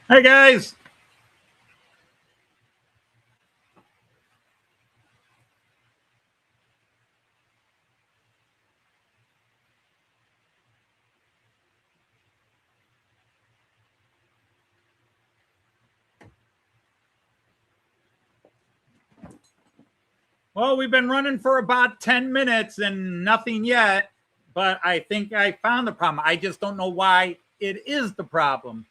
Hi, guys. Well, we've been running for about 10 minutes and nothing yet, but I think I found the problem. I just don't know why it is the problem.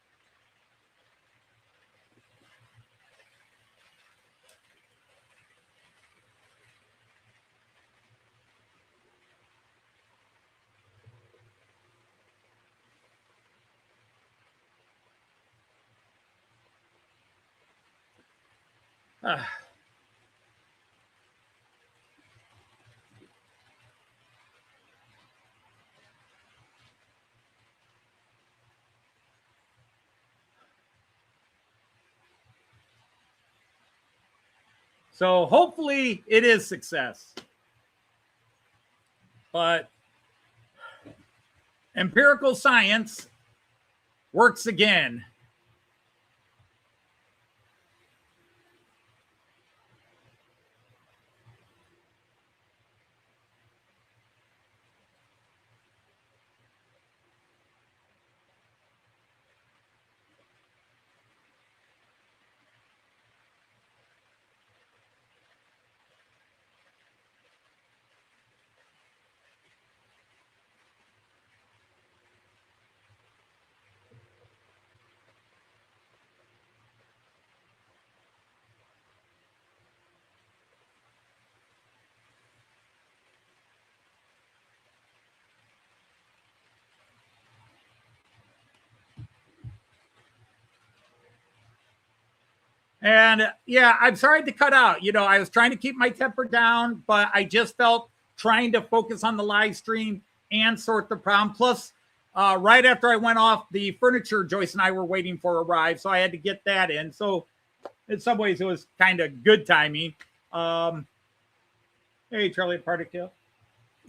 So hopefully it is success. But empirical science works again. And yeah, I'm sorry to cut out. I was trying to keep my temper down, but I just felt trying to focus on the live stream and sort the problem. Plus, right after I went off, the furniture Joyce and I were waiting for arrived, so I had to get that in. So, in some ways, it was kind of good timing. Hey, Charlie Particle.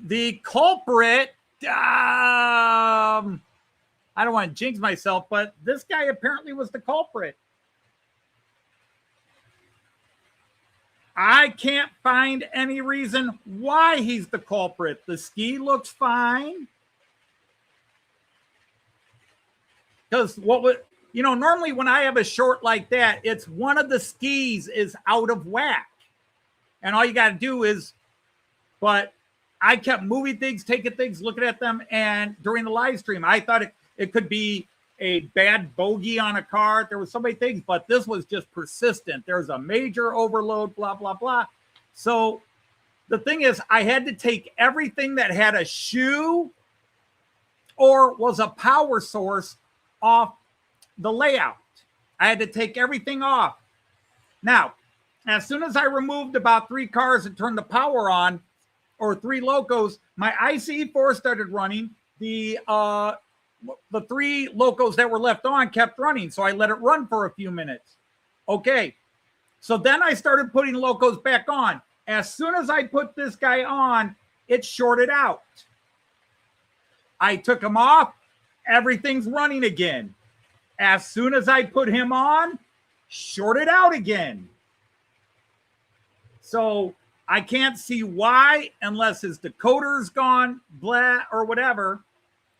The culprit, I don't want to jinx myself, but this guy apparently was the culprit. I can't find any reason why he's the culprit. The ski looks fine. Because normally when I have a short like that, it's one of the skis is out of whack. And all you got to do is, but I kept moving things, taking things, looking at them. And during the live stream, I thought it could be a bad bogey on a car. There was so many things, but this was just persistent. There's a major overload, blah, blah, blah. So the thing is, I had to take everything that had a shoe or was a power source off the layout. I had to take everything off. Now, as soon as I removed about 3 cars and turned the power on, or 3 locos, my ICE4 started running. The 3 locos that were left on kept running, so I let it run for a few minutes. Okay, so then I started putting locos back on. As soon as I put this guy on, it shorted out. I took him off, everything's running again. As soon as I put him on, shorted out again. So I can't see why, unless his decoder's gone, blah, or whatever,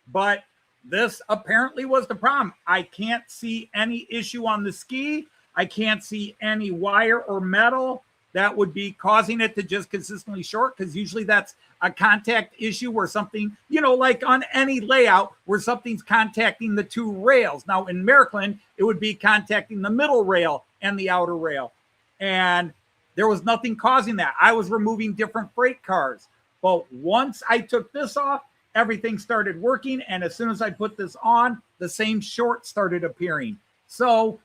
but this apparently was the problem. I can't see any issue on the ski. I can't see any wire or metal that would be causing it to just consistently short, because usually that's a contact issue where something, like on any layout where something's contacting the 2 rails. Now in Märklin, it would be contacting the middle rail and the outer rail. And there was nothing causing that. I was removing different freight cars. But once I took this off, everything started working. And as soon as I put this on, the same short started appearing. So,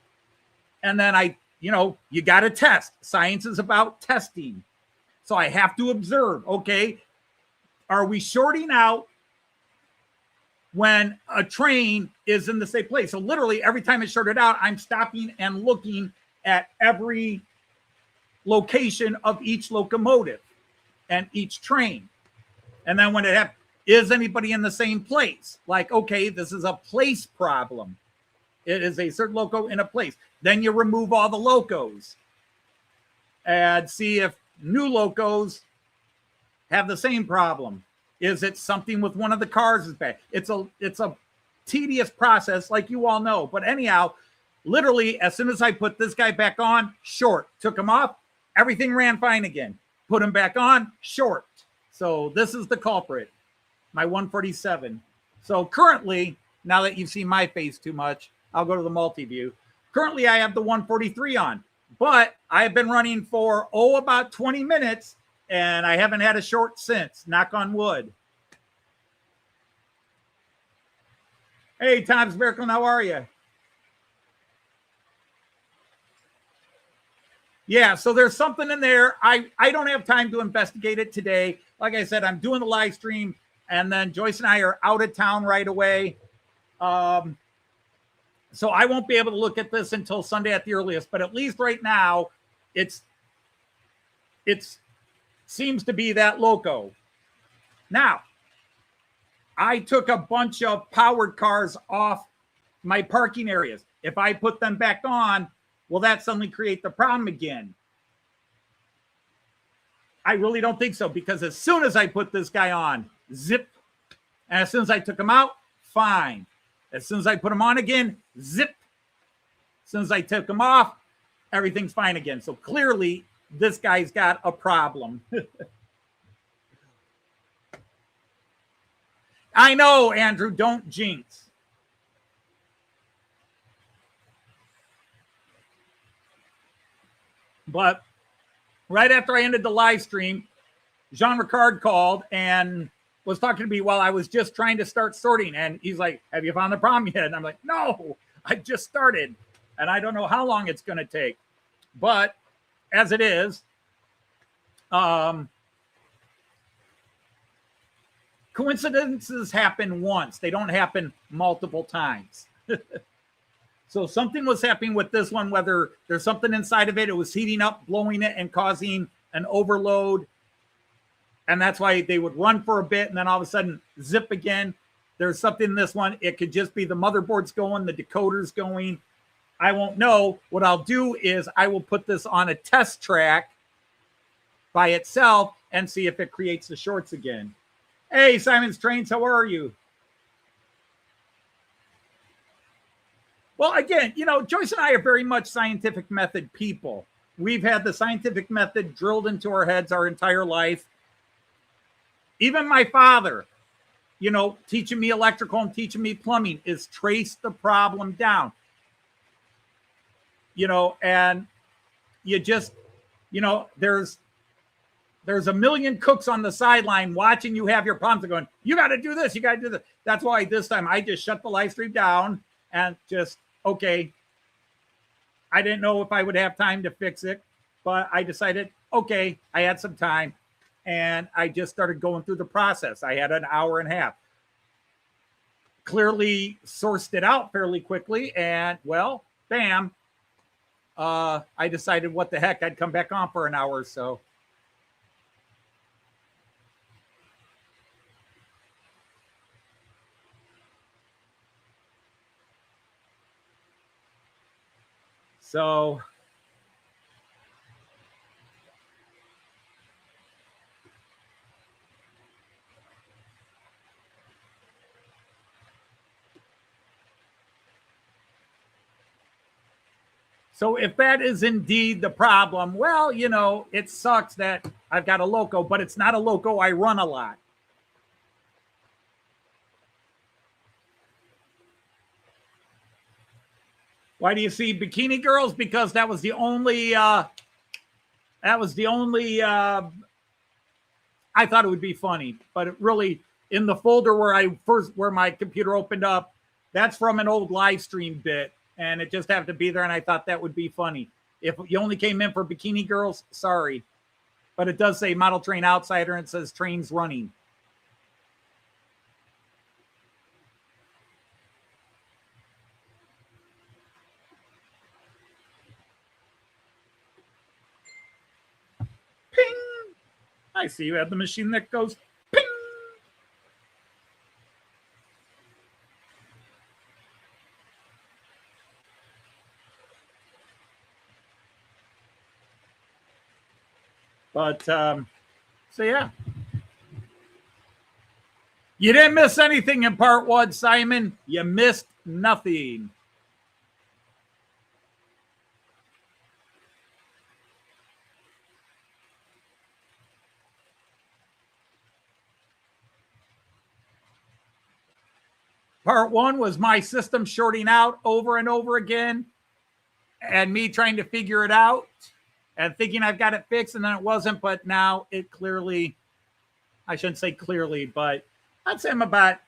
and then you got to test. Science is about testing. So I have to observe, okay, are we shorting out when a train is in the same place? So literally every time it shorted out, I'm stopping and looking at every location of each locomotive and each train. And then when it happens, is anybody in the same place? Like, okay, this is a place problem. It is a certain loco in a place. Then you remove all the locos and see if new locos have the same problem. Is it something with one of the cars is bad? It's a tedious process, like you all know. But anyhow, literally, as soon as I put this guy back on, short. Took him off, everything ran fine again. Put him back on, short. So this is the culprit, my 147. So currently, now that you've seen my face too much, I'll go to the multi-view. Currently, I have the 143 on, but I have been running for, about 20 minutes, and I haven't had a short since, knock on wood. Hey, Tom's Märklin, how are you? Yeah, so there's something in there. I don't have time to investigate it today. Like I said, I'm doing the live stream, and then Joyce and I are out of town right away. So I won't be able to look at this until Sunday at the earliest, but at least right now, it's seems to be that loco. Now, I took a bunch of powered cars off my parking areas. If I put them back on, will that suddenly create the problem again? I really don't think so, because as soon as I put this guy on, zip. And as soon as I took him out, fine. As soon as I put him on again, zip. As soon as I took him off, everything's fine again. So clearly, this guy's got a problem. I know, Andrew, don't jinx. But right after I ended the live stream, Jean Ricard called and was talking to me while I was just trying to start sorting. And he's like, have you found the problem yet? And I'm like, no, I just started. And I don't know how long it's going to take. But as it is, coincidences happen once. They don't happen multiple times. So something was happening with this one, whether there's something inside of it, it was heating up, blowing it, and causing an overload. And that's why they would run for a bit, and then all of a sudden, zip again. There's something in this one. It could just be the motherboard's going, the decoder's going. I won't know. What I'll do is I will put this on a test track by itself and see if it creates the shorts again. Hey, Simon's Trains, how are you? Well, again, Joyce and I are very much scientific method people. We've had the scientific method drilled into our heads our entire life. Even my father, teaching me electrical and teaching me plumbing is trace the problem down. And you just, there's a million cooks on the sideline watching you have your problems and going, you got to do this, you got to do this. That's why this time I just shut the live stream down and just, okay. I didn't know if I would have time to fix it, but I decided, okay, I had some time. And I just started going through the process. I had an hour and a half. Clearly sourced it out fairly quickly. And, well, bam. I decided what the heck, I'd come back on for an hour or so. So... So if that is indeed the problem, well, it sucks that I've got a loco, but it's not a loco I run a lot. Why do you see bikini girls? Because that was the only, I thought it would be funny, but it really, in the folder where my computer opened up, that's from an old live stream bit. And it just happened to be there, and I thought that would be funny. If you only came in for bikini girls, sorry. But it does say Model Train Outsider, and it says trains running. Ping! I see you have the machine that goes ping! But so yeah. You didn't miss anything in part one, Simon. You missed nothing. Part one was my system shorting out over and over again and me trying to figure it out and thinking I've got it fixed, and then it wasn't. But now it clearly, I shouldn't say clearly, but I'd say I'm about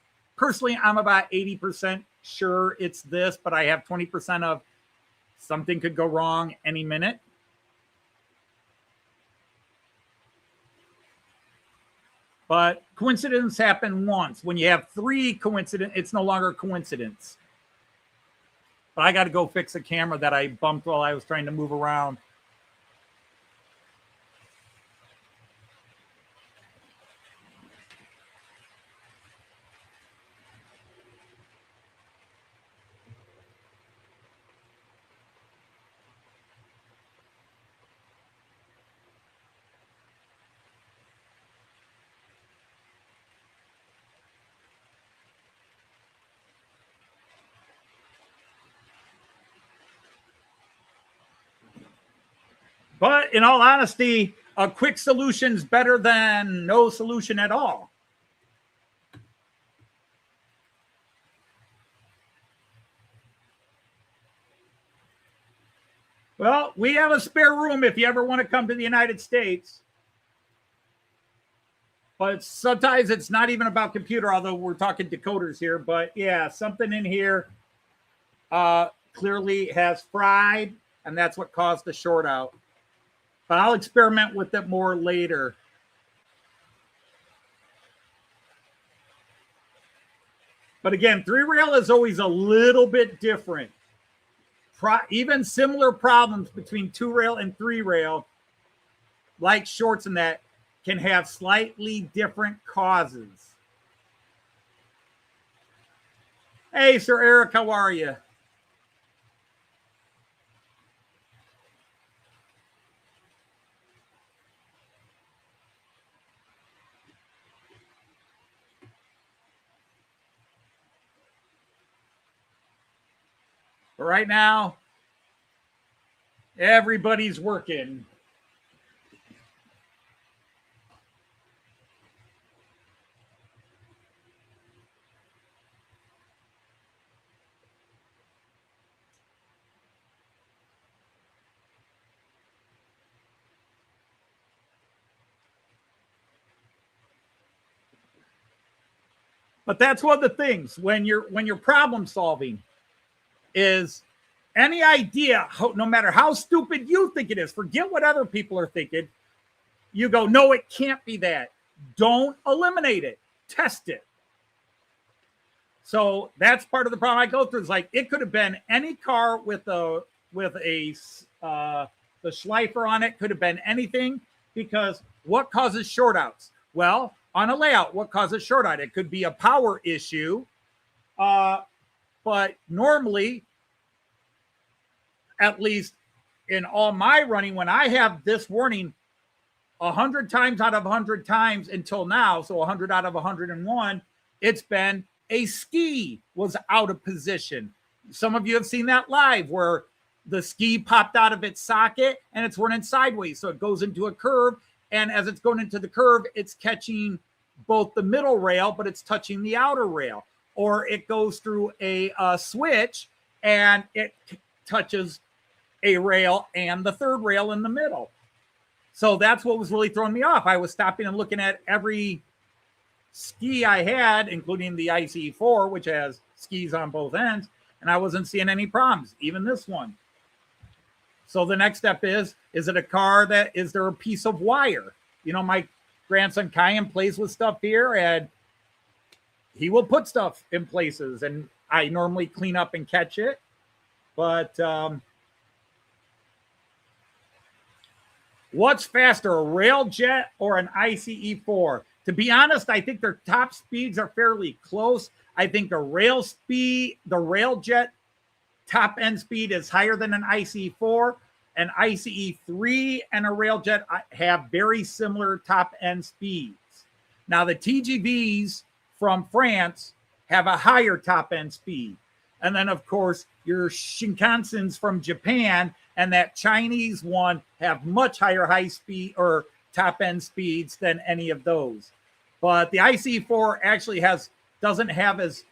80% sure it's this, but I have 20% of something could go wrong any minute. But coincidence happen once. When you have three coincidence, it's no longer a coincidence. But I got to go fix a camera that I bumped while I was trying to move around. But in all honesty, a quick solution is better than no solution at all. Well, we have a spare room if you ever want to come to the United States. But sometimes it's not even about computer, although we're talking decoders here. But yeah, something in here clearly has fried, and that's what caused the short out. But I'll experiment with it more later. But again, 3-rail is always a little bit different. Even similar problems between 2-rail and 3-rail, like shorts and that, can have slightly different causes. Hey, Sir Eric, how are you? But right now, everybody's working. But that's one of the things when you're problem solving is any idea, no matter how stupid you think it is, forget what other people are thinking. You go, no, it can't be that. Don't eliminate it. Test it. So that's part of the problem I go through. It's like it could have been any car with the Schleifer on it. Could have been anything, because what causes short outs? Well, on a layout, what causes short out? It could be a power issue, but normally, at least in all my running, when I have this warning 100 times out of 100 times until now, so 100 out of 101, it's been a ski was out of position. Some of you have seen that live where the ski popped out of its socket and it's running sideways. So it goes into a curve, and as it's going into the curve, it's catching both the middle rail, but it's touching the outer rail. Or it goes through a switch and it touches a rail and the third rail in the middle. So that's what was really throwing me off. I was stopping and looking at every ski I had, including the ICE4, which has skis on both ends, and I wasn't seeing any problems, even this one. So the next step is it a car that, is there a piece of wire? You know, my grandson Kyan plays with stuff here, and he will put stuff in places, and I normally clean up and catch it. But what's faster, a Railjet or an ICE4? To be honest, I think their top speeds are fairly close. I think the Railjet top end speed is higher than an ICE4, an ICE 3 and a Railjet have very similar top end speeds. Now, the TGVs from France have a higher top end speed. And then, of course, your Shinkansens from Japan and that Chinese one have much higher high speed or top end speeds than any of those. But the ICE4 actually doesn't have as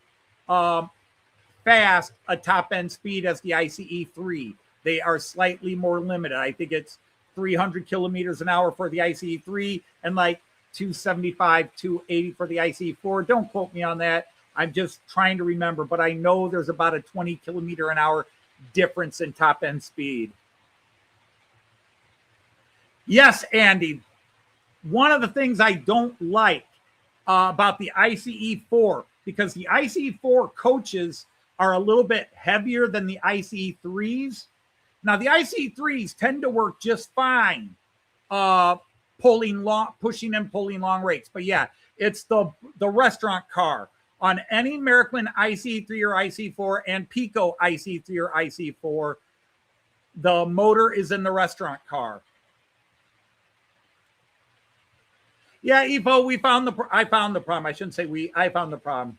fast a top end speed as the ICE3. They are slightly more limited. I think it's 300 kilometers an hour for the ICE3 and like 275, 280 for the ICE4. Don't quote me on that. I'm just trying to remember, but I know there's about a 20 kilometer an hour difference in top end speed. Yes, Andy. One of the things I don't like about the ICE4, because the ICE4 coaches are a little bit heavier than the ICE3s. Now, the ICE3s tend to work just fine, pushing and pulling long rates. But yeah, it's the restaurant car. On any Märklin ICE3 or ICE4 and Piko ICE3 or ICE4, the motor is in the restaurant car. Yeah, Evo, I found the problem. I shouldn't say I found the problem.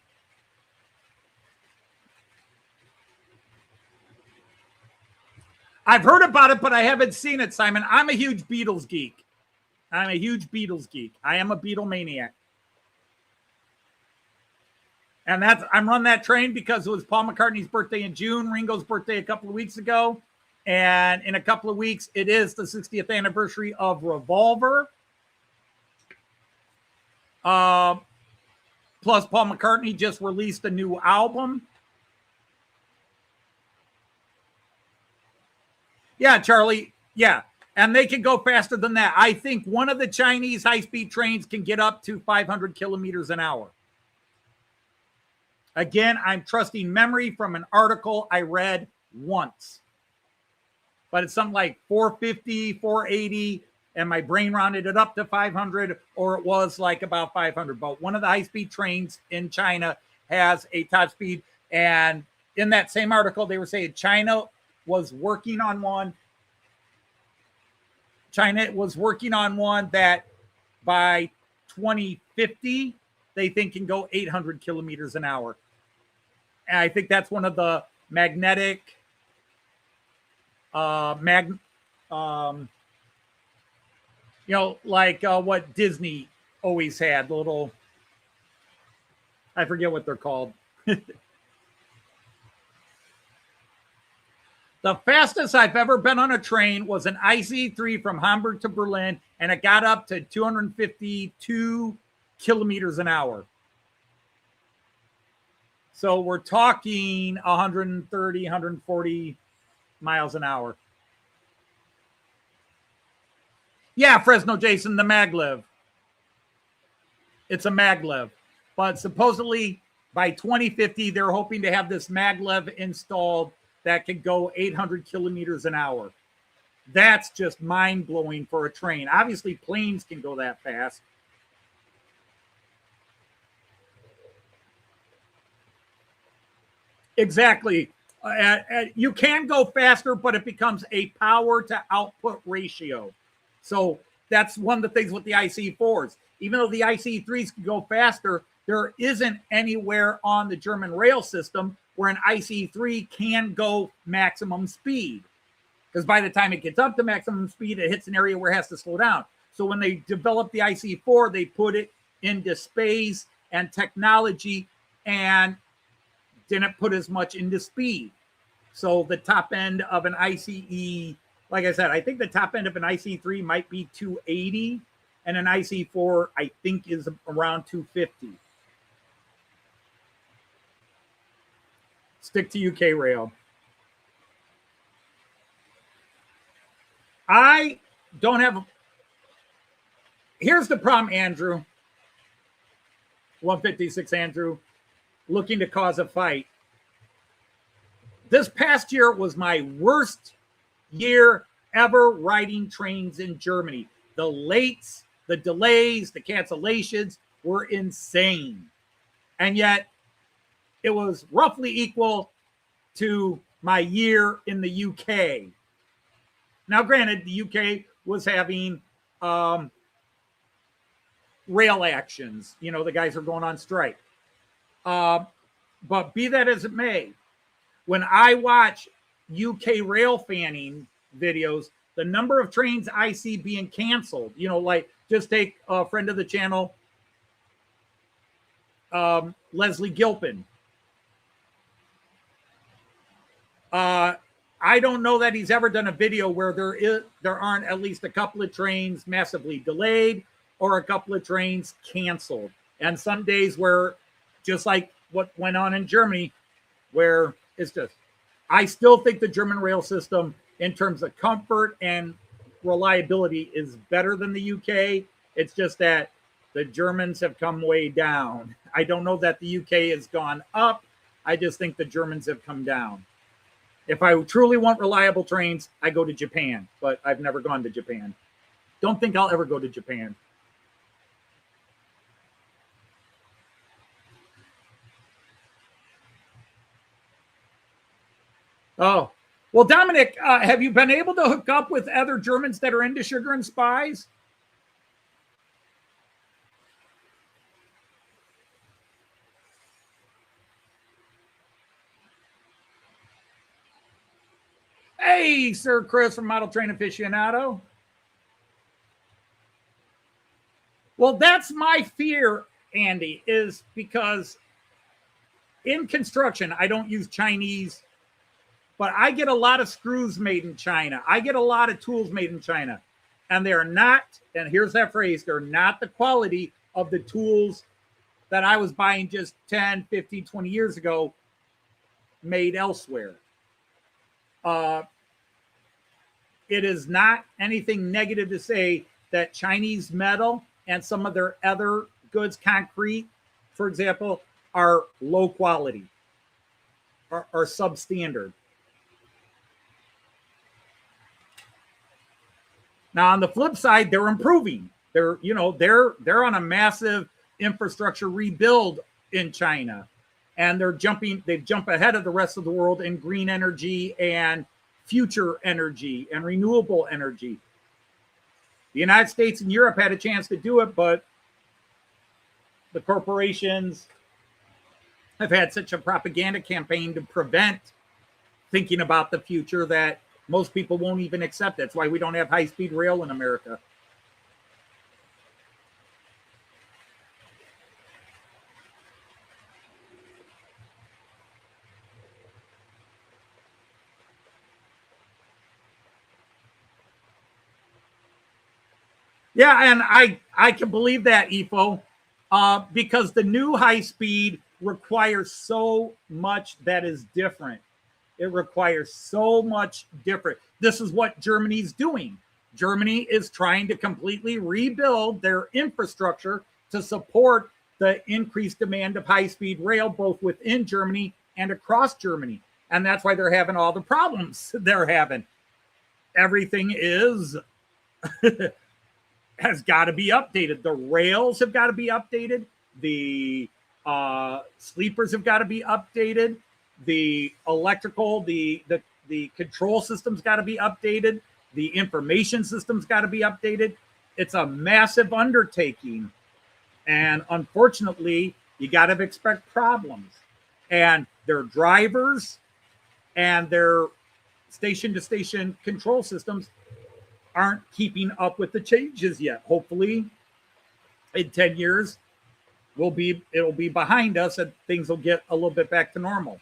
I've heard about it, but I haven't seen it, Simon. I'm a huge Beatles geek. I am a Beatle maniac. And I'm running that train because it was Paul McCartney's birthday in June, Ringo's birthday a couple of weeks ago. And in a couple of weeks, it is the 60th anniversary of Revolver. Plus, Paul McCartney just released a new album. Yeah, Charlie. Yeah. And they can go faster than that. I think one of the Chinese high-speed trains can get up to 500 kilometers an hour. Again, I'm trusting memory from an article I read once. But it's something like 450, 480, and my brain rounded it up to 500, or it was like about 500. But one of the high-speed trains in China has a top speed. And in that same article, they were saying China was working on one. China was working on one that by 2050, they think can go 800 kilometers an hour. And I think that's one of the magnetic, like what Disney always had, little, I forget what they're called. The fastest I've ever been on a train was an ICE3 from Hamburg to Berlin, and it got up to 252 kilometers an hour. So we're talking 130, 140 miles an hour. Yeah, Fresno Jason, the maglev. It's a maglev. But supposedly by 2050, they're hoping to have this maglev installed that can go 800 kilometers an hour. That's just mind-blowing for a train. Obviously, planes can go that fast. Exactly. You can go faster, but it becomes a power to output ratio. So that's one of the things with the ICE4s. Even though the ICE3s can go faster, there isn't anywhere on the German rail system where an ICE3 can go maximum speed. Because by the time it gets up to maximum speed, it hits an area where it has to slow down. So when they developed the ICE4, they put it into space and technology and didn't put as much into speed. So the top end of an ICE, like I said, I think the top end of an ICE3 might be 280, and an ICE4, I think, is around 250. Stick to UK rail. I don't have. Here's the problem, Andrew. 156 Andrew, looking to cause a fight. This past year was my worst year ever riding trains in Germany. The lates, the delays, the cancellations were insane. And yet it was roughly equal to my year in the UK. Now, granted, the UK was having rail actions. You know, the guys are going on strike. But be that as it may, when I watch UK rail fanning videos, the number of trains I see being canceled, you know, like just take a friend of the channel, Leslie Gilpin. I don't know that he's ever done a video where there aren't at least a couple of trains massively delayed or a couple of trains canceled. And some days where, just like what went on in Germany, where it's just, I still think the German rail system in terms of comfort and reliability is better than the UK. It's just that the Germans have come way down. I don't know that the UK has gone up. I just think the Germans have come down. If I truly want reliable trains, I go to Japan, but I've never gone to Japan. Don't think I'll ever go to Japan. Oh, well, Dominic, have you been able to hook up with other Germans that are into sugar and spies? Hey, Sir Chris from Model Train Aficionado. Well, that's my fear, Andy, is because in construction, I don't use Chinese, but I get a lot of screws made in China. I get a lot of tools made in China. And they're not, and here's that phrase, they're not the quality of the tools that I was buying just 10, 15, 20 years ago made elsewhere. It is not anything negative to say that Chinese metal and some of their other goods, concrete, for example, are low quality, are substandard. Now, on the flip side, they're improving. They're on a massive infrastructure rebuild in China, and they jump ahead of the rest of the world in green energy and future energy and renewable energy. The United States and Europe had a chance to do it, but the corporations have had such a propaganda campaign to prevent thinking about the future that most people won't even accept it. That's why we don't have high-speed rail in America. Yeah, and I can believe that, Ifo, because the new high speed requires so much that is different. It requires so much different. This is what Germany's doing. Germany is trying to completely rebuild their infrastructure to support the increased demand of high-speed rail, both within Germany and across Germany. And that's why they're having all the problems they're having. Everything is has got to be updated. The rails have got to be updated. The sleepers have got to be updated. The electrical, the control system's got to be updated. The information system's got to be updated. It's a massive undertaking. And unfortunately, you got to expect problems. And their drivers and their station-to-station control systems aren't keeping up with the changes yet. Hopefully, in 10 years, it'll be behind us and things will get a little bit back to normal.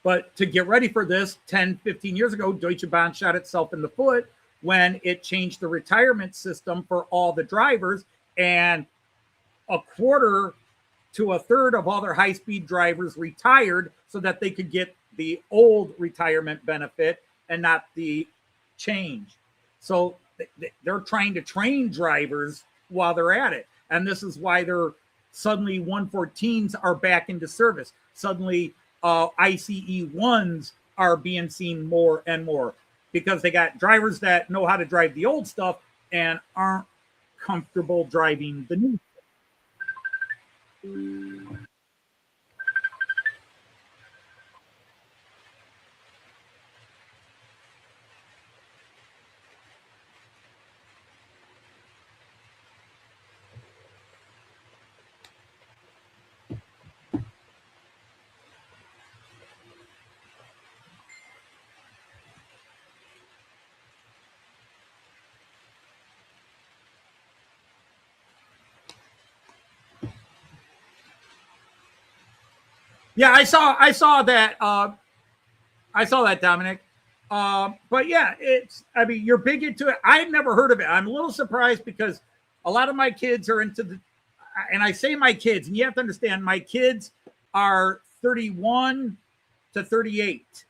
But to get ready for this, 10, 15 years ago, Deutsche Bahn shot itself in the foot when it changed the retirement system for all the drivers, and a quarter to a third of all their high-speed drivers retired so that they could get the old retirement benefit and not the change. So they're trying to train drivers while they're at it. And this is why they're suddenly 114s are back into service. Suddenly ICE 1s are being seen more and more because they got drivers that know how to drive the old stuff and aren't comfortable driving the new. Yeah, I saw that. I saw that, Dominic. But yeah, I mean, you're big into it. I've never heard of it. I'm a little surprised because a lot of my kids are into and I say my kids, and you have to understand, my kids are 31 to 38.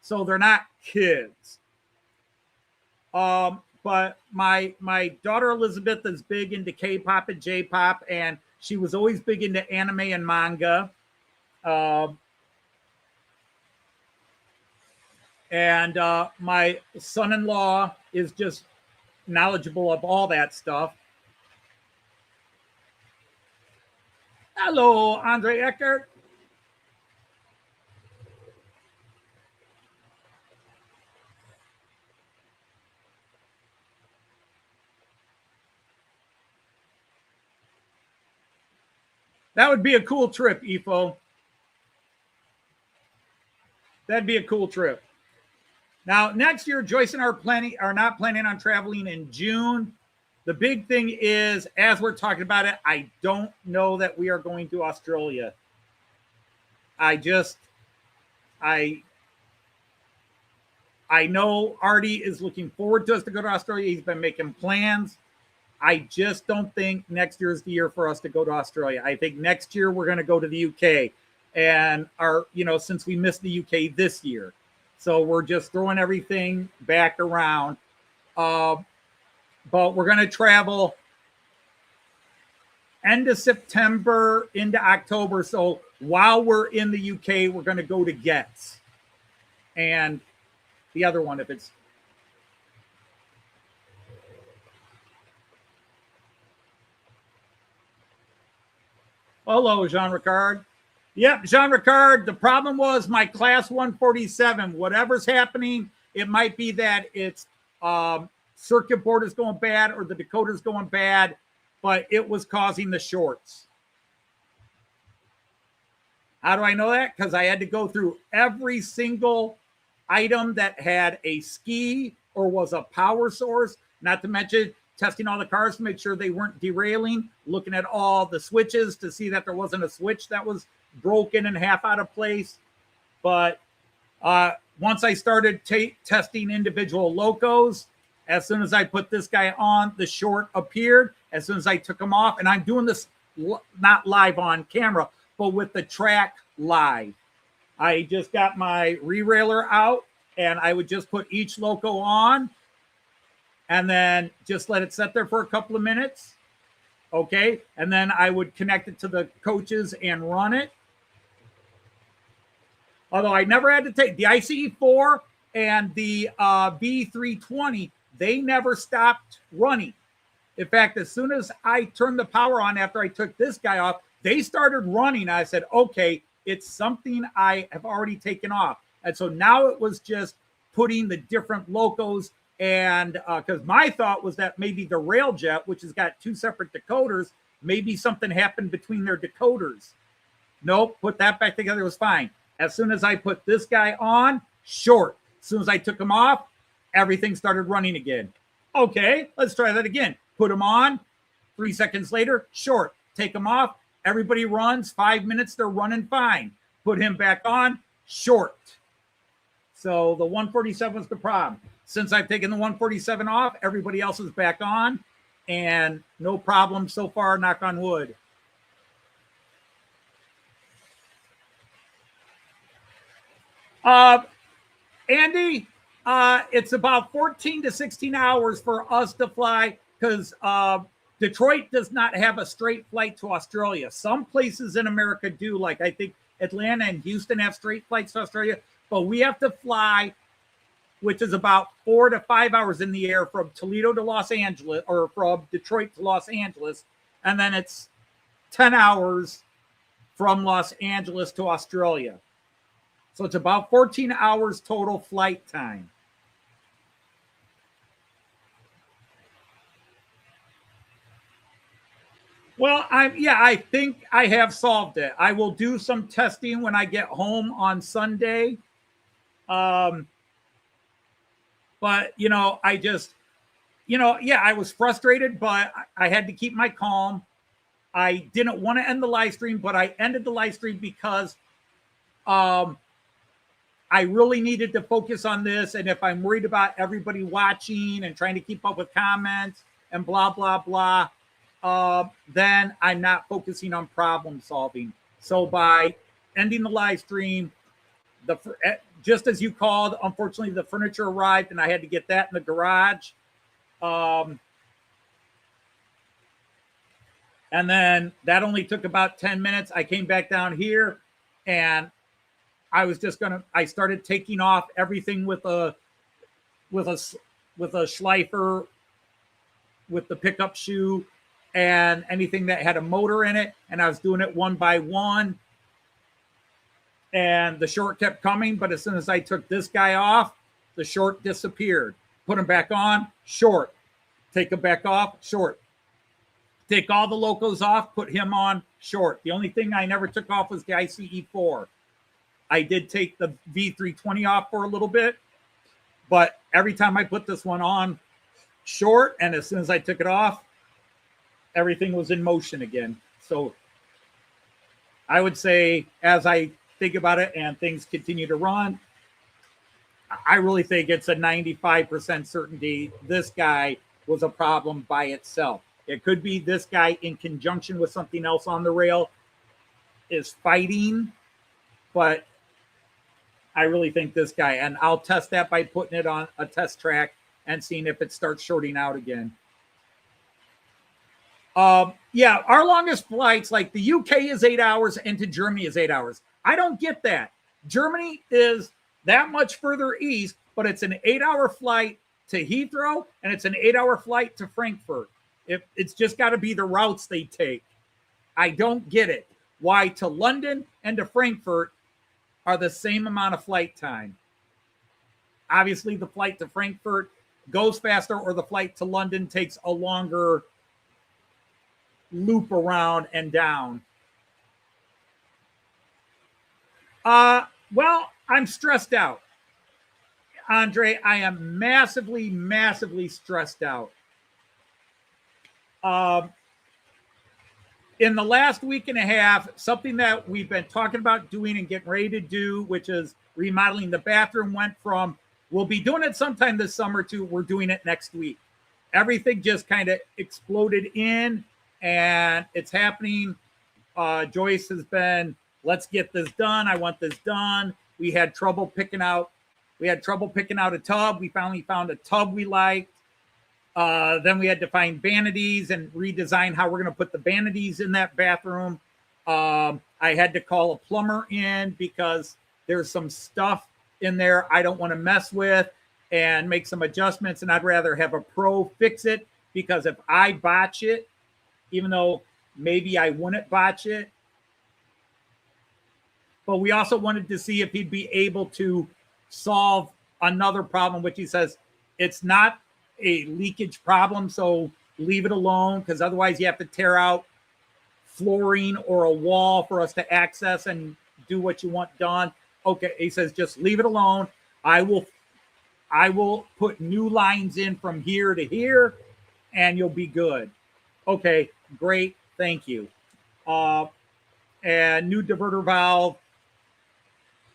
So they're not kids. But my daughter Elizabeth is big into K-pop and J-pop, and she was always big into anime and manga. And my son-in-law is just knowledgeable of all that stuff. Hello, Andre Eckert. That would be a cool trip, Ifo. That'd be a cool trip. Now, next year, Joyce and I are not planning on traveling in June. The big thing is, as we're talking about it, I don't know that we are going to Australia. I know Artie is looking forward to us to go to Australia. He's been making plans. I just don't think next year is the year for us to go to Australia. I think next year we're going to go to the UK, and since we missed the UK this year, so we're just throwing everything back around. But we're going to travel end of September into October. So while we're in the UK, we're going to go to Getz and the other one, if it's. Hello, Jean Ricard. Yep, Jean Ricard. The problem was my class 147. Whatever's happening, it might be that it's circuit board is going bad or the decoder's going bad, but it was causing the shorts. How do I know that? Because I had to go through every single item that had a ski or was a power source, not to mention testing all the cars to make sure they weren't derailing, looking at all the switches to see that there wasn't a switch that was broken and half out of place. But once I started testing individual locos, as soon as I put this guy on, the short appeared. As soon as I took him off, and I'm doing this not live on camera, but with the track live. I just got my re-railer out, and I would just put each loco on, and then just let it sit there for a couple of minutes. Okay. And then I would connect it to the coaches and run it. Although I never had to take the ICE4 and the V320, they never stopped running. In fact, as soon as I turned the power on after I took this guy off, they started running. I said, okay, it's something I have already taken off. And so now it was just putting the different locos. And because my thought was that maybe the Railjet, which has got two separate decoders, maybe something happened between their decoders. Nope, put that back together, it was fine. As soon as I put this guy on, short. As soon as I took him off, everything started running again. Okay, let's try that again. Put him on, 3 seconds later, short. Take him off, everybody runs, 5 minutes, they're running fine. Put him back on, short. So the 147 was the problem. Since I've taken the 147 off, everybody else is back on, and no problem so far, knock on wood. Andy, it's about 14 to 16 hours for us to fly because Detroit does not have a straight flight to Australia. Some places in America do, like I think Atlanta and Houston have straight flights to Australia, but we have to fly, which is about 4 to 5 hours in the air from Toledo to Los Angeles, or from Detroit to Los Angeles. And then it's 10 hours from Los Angeles to Australia. So it's about 14 hours total flight time. Well, I think I have solved it. I will do some testing when I get home on Sunday. But, I just, I was frustrated, but I had to keep my calm. I didn't want to end the live stream, but I ended the live stream because I really needed to focus on this. And if I'm worried about everybody watching and trying to keep up with comments and blah, blah, blah, then I'm not focusing on problem solving. So by ending the live stream, just as you called, unfortunately, the furniture arrived and I had to get that in the garage. And then that only took about 10 minutes. I came back down here and I was just I started taking off everything with a schleifer, with the pickup shoe, and anything that had a motor in it. And I was doing it one by one. And the short kept coming. But as soon as I took this guy off, the short disappeared. Put him back on, short. Take him back off, short. Take all the locos off, put him on, short. The only thing I never took off was the ICE4. I did take the V320 off for a little bit, but every time I put this one on, short, and as soon as I took it off, everything was in motion again. So I would say, as I think about it and things continue to run, I really think it's a 95% certainty this guy was a problem by itself. It could be this guy in conjunction with something else on the rail is fighting, but I really think this guy, and I'll test that by putting it on a test track and seeing if it starts shorting out again. Yeah, our longest flights, like the UK is 8 hours and to Germany is 8 hours. I don't get that. Germany is that much further east, but it's an 8-hour flight to Heathrow and it's an 8-hour flight to Frankfurt. It's just got to be the routes they take. I don't get it. Why to London and to Frankfurt are the same amount of flight time. Obviously, the flight to Frankfurt goes faster, or the flight to London takes a longer loop around and down. Well, I'm stressed out. Andre, I am massively, massively stressed out. In the last week and a half, something that we've been talking about doing and getting ready to do, which is remodeling the bathroom, went from we'll be doing it sometime this summer to we're doing it next week. Everything just kind of exploded in, and it's happening. Joyce has been, let's get this done. I want this done. We had trouble picking out a tub. We finally found a tub we liked. Then we had to find vanities and redesign how we're going to put the vanities in that bathroom. I had to call a plumber in because there's some stuff in there I don't want to mess with, and make some adjustments. And I'd rather have a pro fix it, because if I botch it, even though maybe I wouldn't botch it, but we also wanted to see if he'd be able to solve another problem, which he says it's not a leakage problem, so leave it alone, because otherwise you have to tear out flooring or a wall for us to access and do what you want done. Okay, he says just leave it alone. I will put new lines in from here to here, and you'll be good. Okay, great, thank you. And new diverter valve.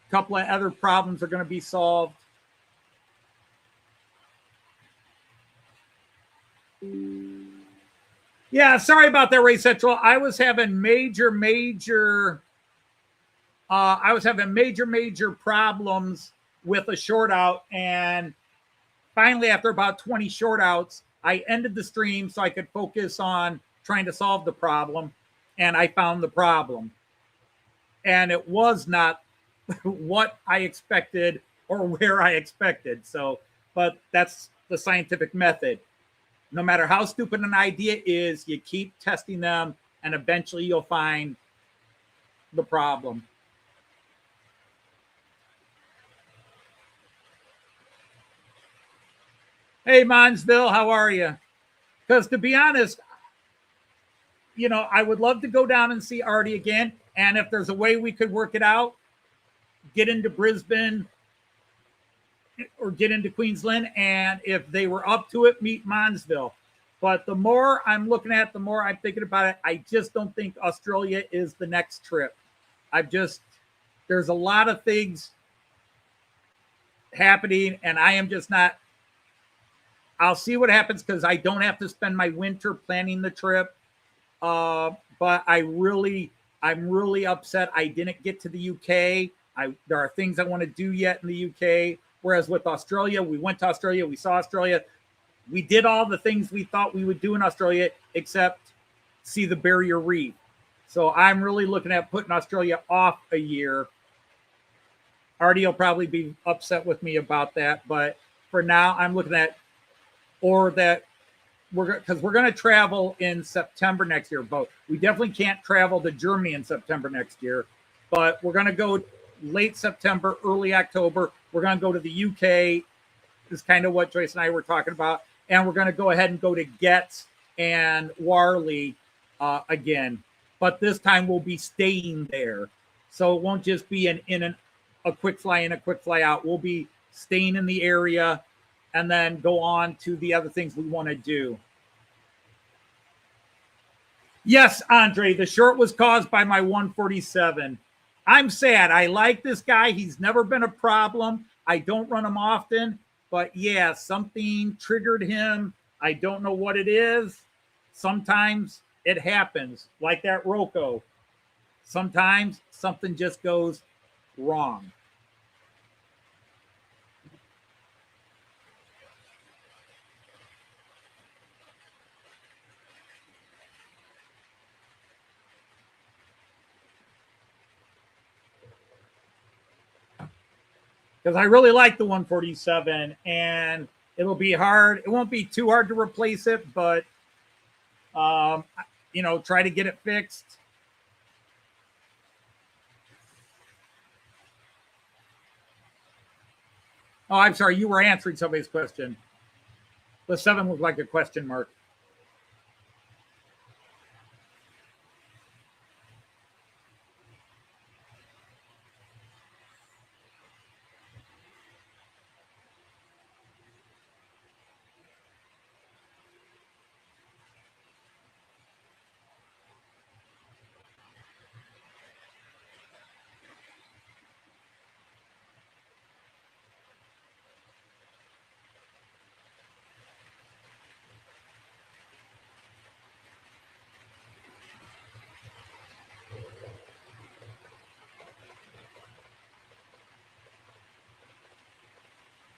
A couple of other problems are going to be solved. Yeah, sorry about that, Ray Central. I was having major problems with a short out, and finally, after about 20 short outs, I ended the stream so I could focus on trying to solve the problem, and I found the problem. And it was not what I expected or where I expected. So, but that's the scientific method. No matter how stupid an idea is, you keep testing them, and eventually you'll find the problem. Hey, Monsville, how are you? Because to be honest, you know, I would love to go down and see Artie again. And if there's a way we could work it out, get into Brisbane or get into Queensland. And if they were up to it, meet Monsville. But the more I'm looking at, the more I'm thinking about it, I just don't think Australia is the next trip. there's a lot of things happening, and I am just not. I'll see what happens because I don't have to spend my winter planning the trip. But I'm really upset I didn't get to the UK. There are things I want to do yet in the UK. Whereas with Australia, we went to Australia, we saw Australia, we did all the things we thought we would do in Australia, except see the barrier reef. So I'm really looking at putting Australia off a year. Artie will probably be upset with me about that, but for now, I'm looking at, or that because we're going to travel in September next year, but we definitely can't travel to Germany in September next year. But we're going to go late September, early October. We're going to go to the UK. This is kind of what Joyce and I were talking about. And we're going to go ahead and go to Getz and Warley again. But this time we'll be staying there. So it won't just be a quick fly in, a quick fly out. We'll be staying in the area and then go on to the other things we want to do. Yes, Andre, the short was caused by my 147. I'm sad. I like this guy. He's never been a problem. I don't run him often, but yeah, something triggered him. I don't know what it is. Sometimes it happens, like that Roco. Sometimes something just goes wrong. Because I really like the 147, and it'll be hard. It won't be too hard to replace it, but try to get it fixed. Oh, I'm sorry. You were answering somebody's question. The 7 looked like a question mark.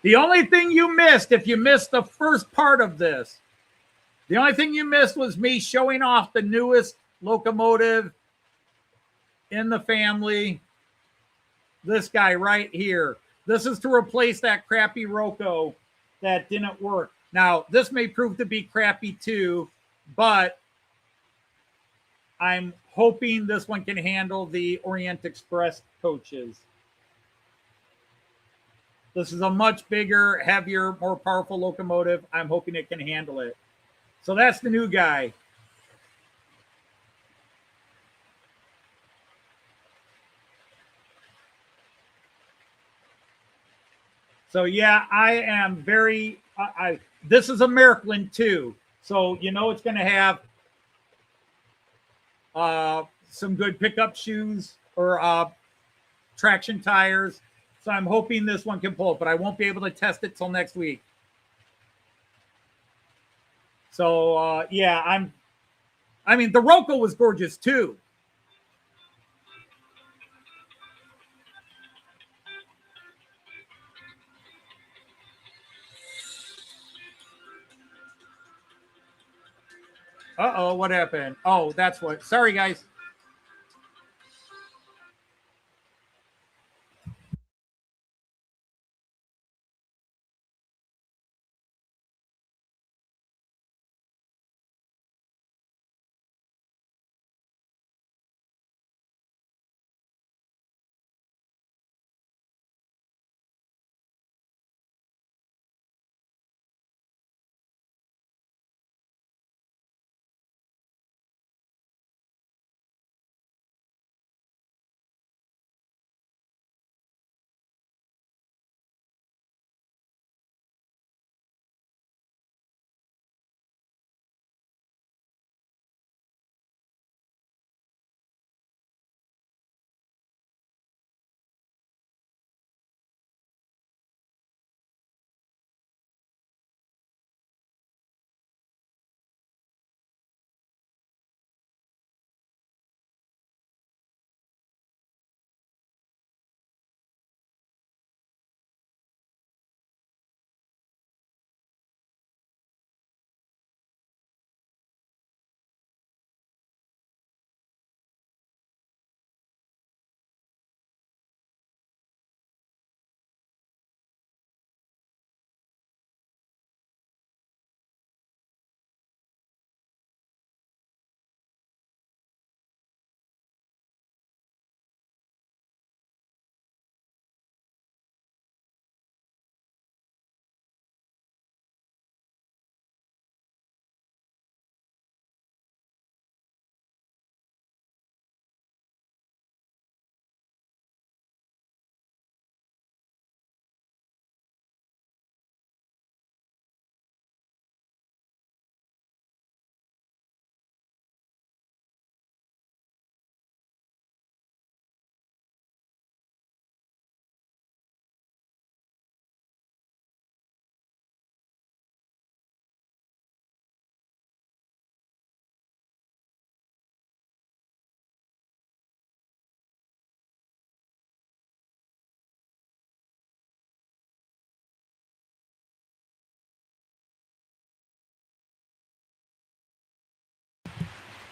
The only thing you missed, if you missed the first part of this, the only thing you missed was me showing off the newest locomotive in the family. This guy right here. This is to replace that crappy Roco that didn't work. Now, this may prove to be crappy too, but I'm hoping this one can handle the Orient Express coaches. This is a much bigger, heavier, more powerful locomotive. I'm hoping it can handle it. So that's the new guy. So yeah, I am very. This is a Märklin too, so it's going to have some good pickup shoes or traction tires. So I'm hoping this one can pull it, but I won't be able to test it till next week. So yeah, I mean, the Roco was gorgeous too. Uh-oh, what happened? Oh, that's what. Sorry, guys.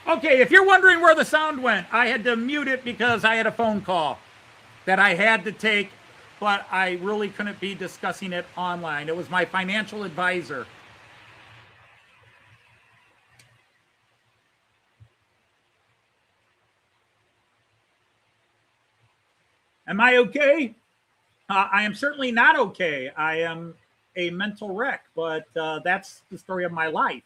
Okay, if you're wondering where the sound went, I had to mute it because I had a phone call that I had to take, but I really couldn't be discussing it online. It was my financial advisor. Am I okay? I am certainly not okay. I am a mental wreck, but that's the story of my life.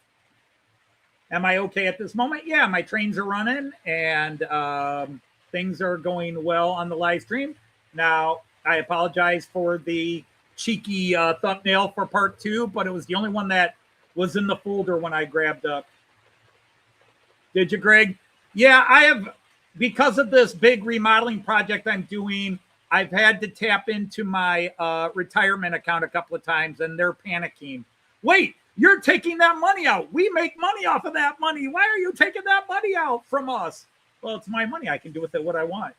Am I okay at this moment? Yeah, my trains are running and things are going well on the live stream. Now, I apologize for the cheeky thumbnail for part 2, but it was the only one that was in the folder when I grabbed up. Did you, Greg? Yeah, I have, because of this big remodeling project I'm doing, I've had to tap into my retirement account a couple of times, and they're panicking. Wait, you're taking that money out. We make money off of that money. Why are you taking that money out from us? Well, it's my money. I can do with it what I want.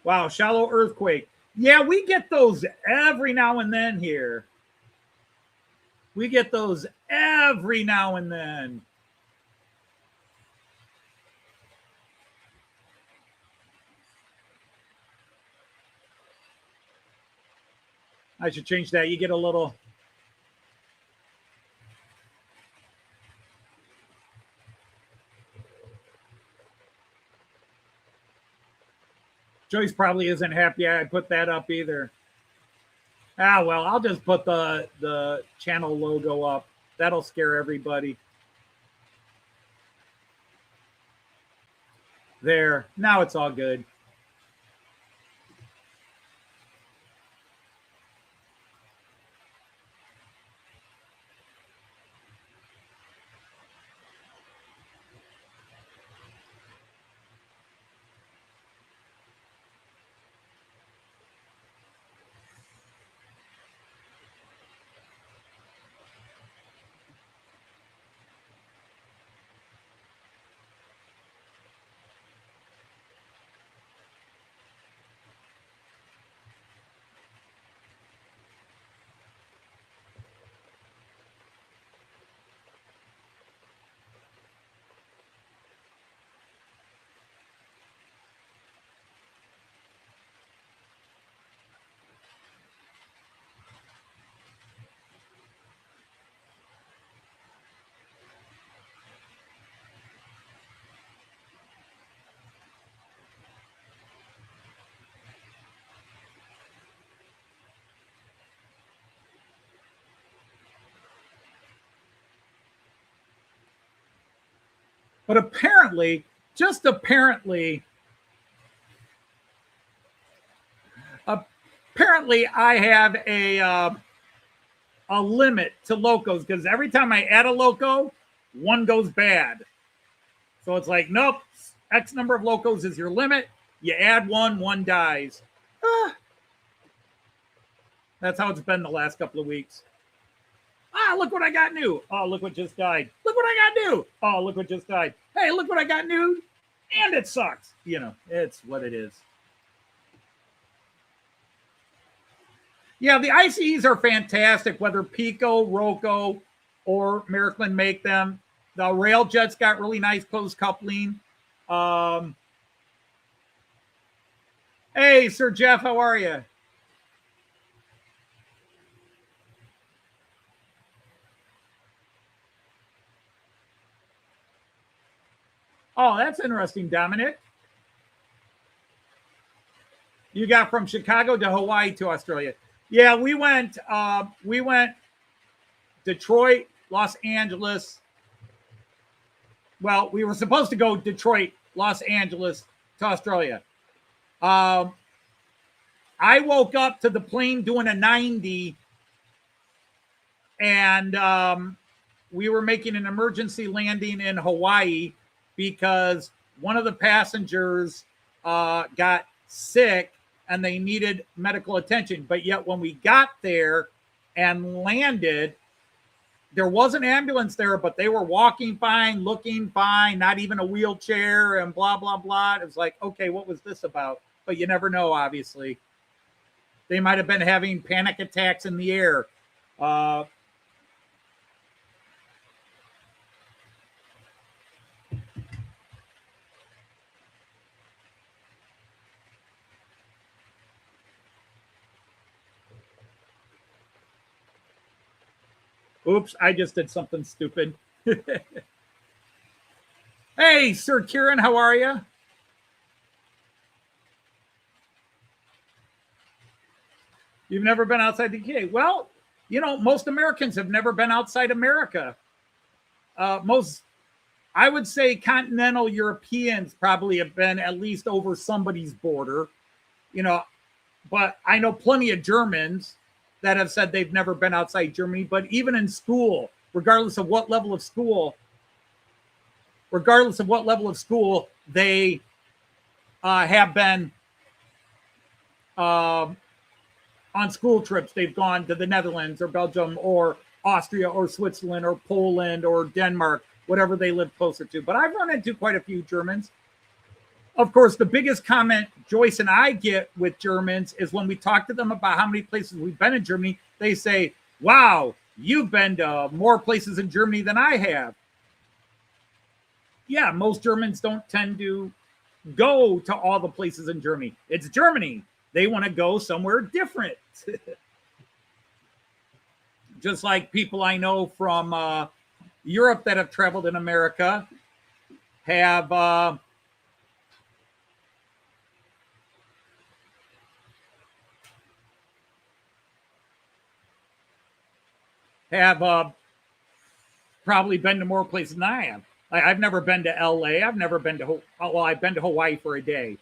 Wow, shallow earthquake. Yeah, we get those every now and then here. We get those every now and then. I should change that. You get a little. Joyce probably isn't happy I put that up either. Ah, well, I'll just put the channel logo up. That'll scare everybody. There. Now it's all good. But apparently, just apparently, I have a limit to locos because every time I add a loco, one goes bad. So it's like, nope, X number of locos is your limit. You add one dies. That's how it's been the last couple of weeks. Ah, look what I got new. Oh, look what just died. Look what I got new. Oh, look what just died. Hey, look what I got new. And it sucks. You know, it's what it is. Yeah, the ICEs are fantastic, whether Piko, Roco, or Märklin make them. The Railjet's got really nice closed coupling. Hey, Sir Jeff, how are you? Oh, that's interesting, Dominic. You got from Chicago to Hawaii to Australia. Yeah, we went Detroit, Los Angeles. Well, we were supposed to go Detroit, Los Angeles to Australia. I woke up to the plane doing a 90, and we were making an emergency landing in Hawaii because one of the passengers got sick and they needed medical attention. But yet when we got there and landed, there was an ambulance there, but they were walking fine, looking fine, not even a wheelchair and blah, blah, blah. It was like, okay, what was this about? But you never know, obviously. They might have been having panic attacks in the air. Oops, I just did something stupid. Hey, Sir Kieran, how are you? You've never been outside the UK. Well, most Americans have never been outside America. I would say continental Europeans probably have been at least over somebody's border, but I know plenty of Germans that have said they've never been outside Germany. But even in school, regardless of what level of school, they have been on school trips. They've gone to the Netherlands or Belgium or Austria or Switzerland or Poland or Denmark, whatever they live closer to. But I've run into quite a few Germans. Of course, the biggest comment Joyce and I get with Germans is when we talk to them about how many places we've been in Germany, they say, wow, you've been to more places in Germany than I have. Yeah, most Germans don't tend to go to all the places in Germany. It's Germany. They want to go somewhere different. Just like people I know from Europe that have traveled in America have probably been to more places than I have. I've never been to LA. I've never been to, I've been to Hawaii for a day.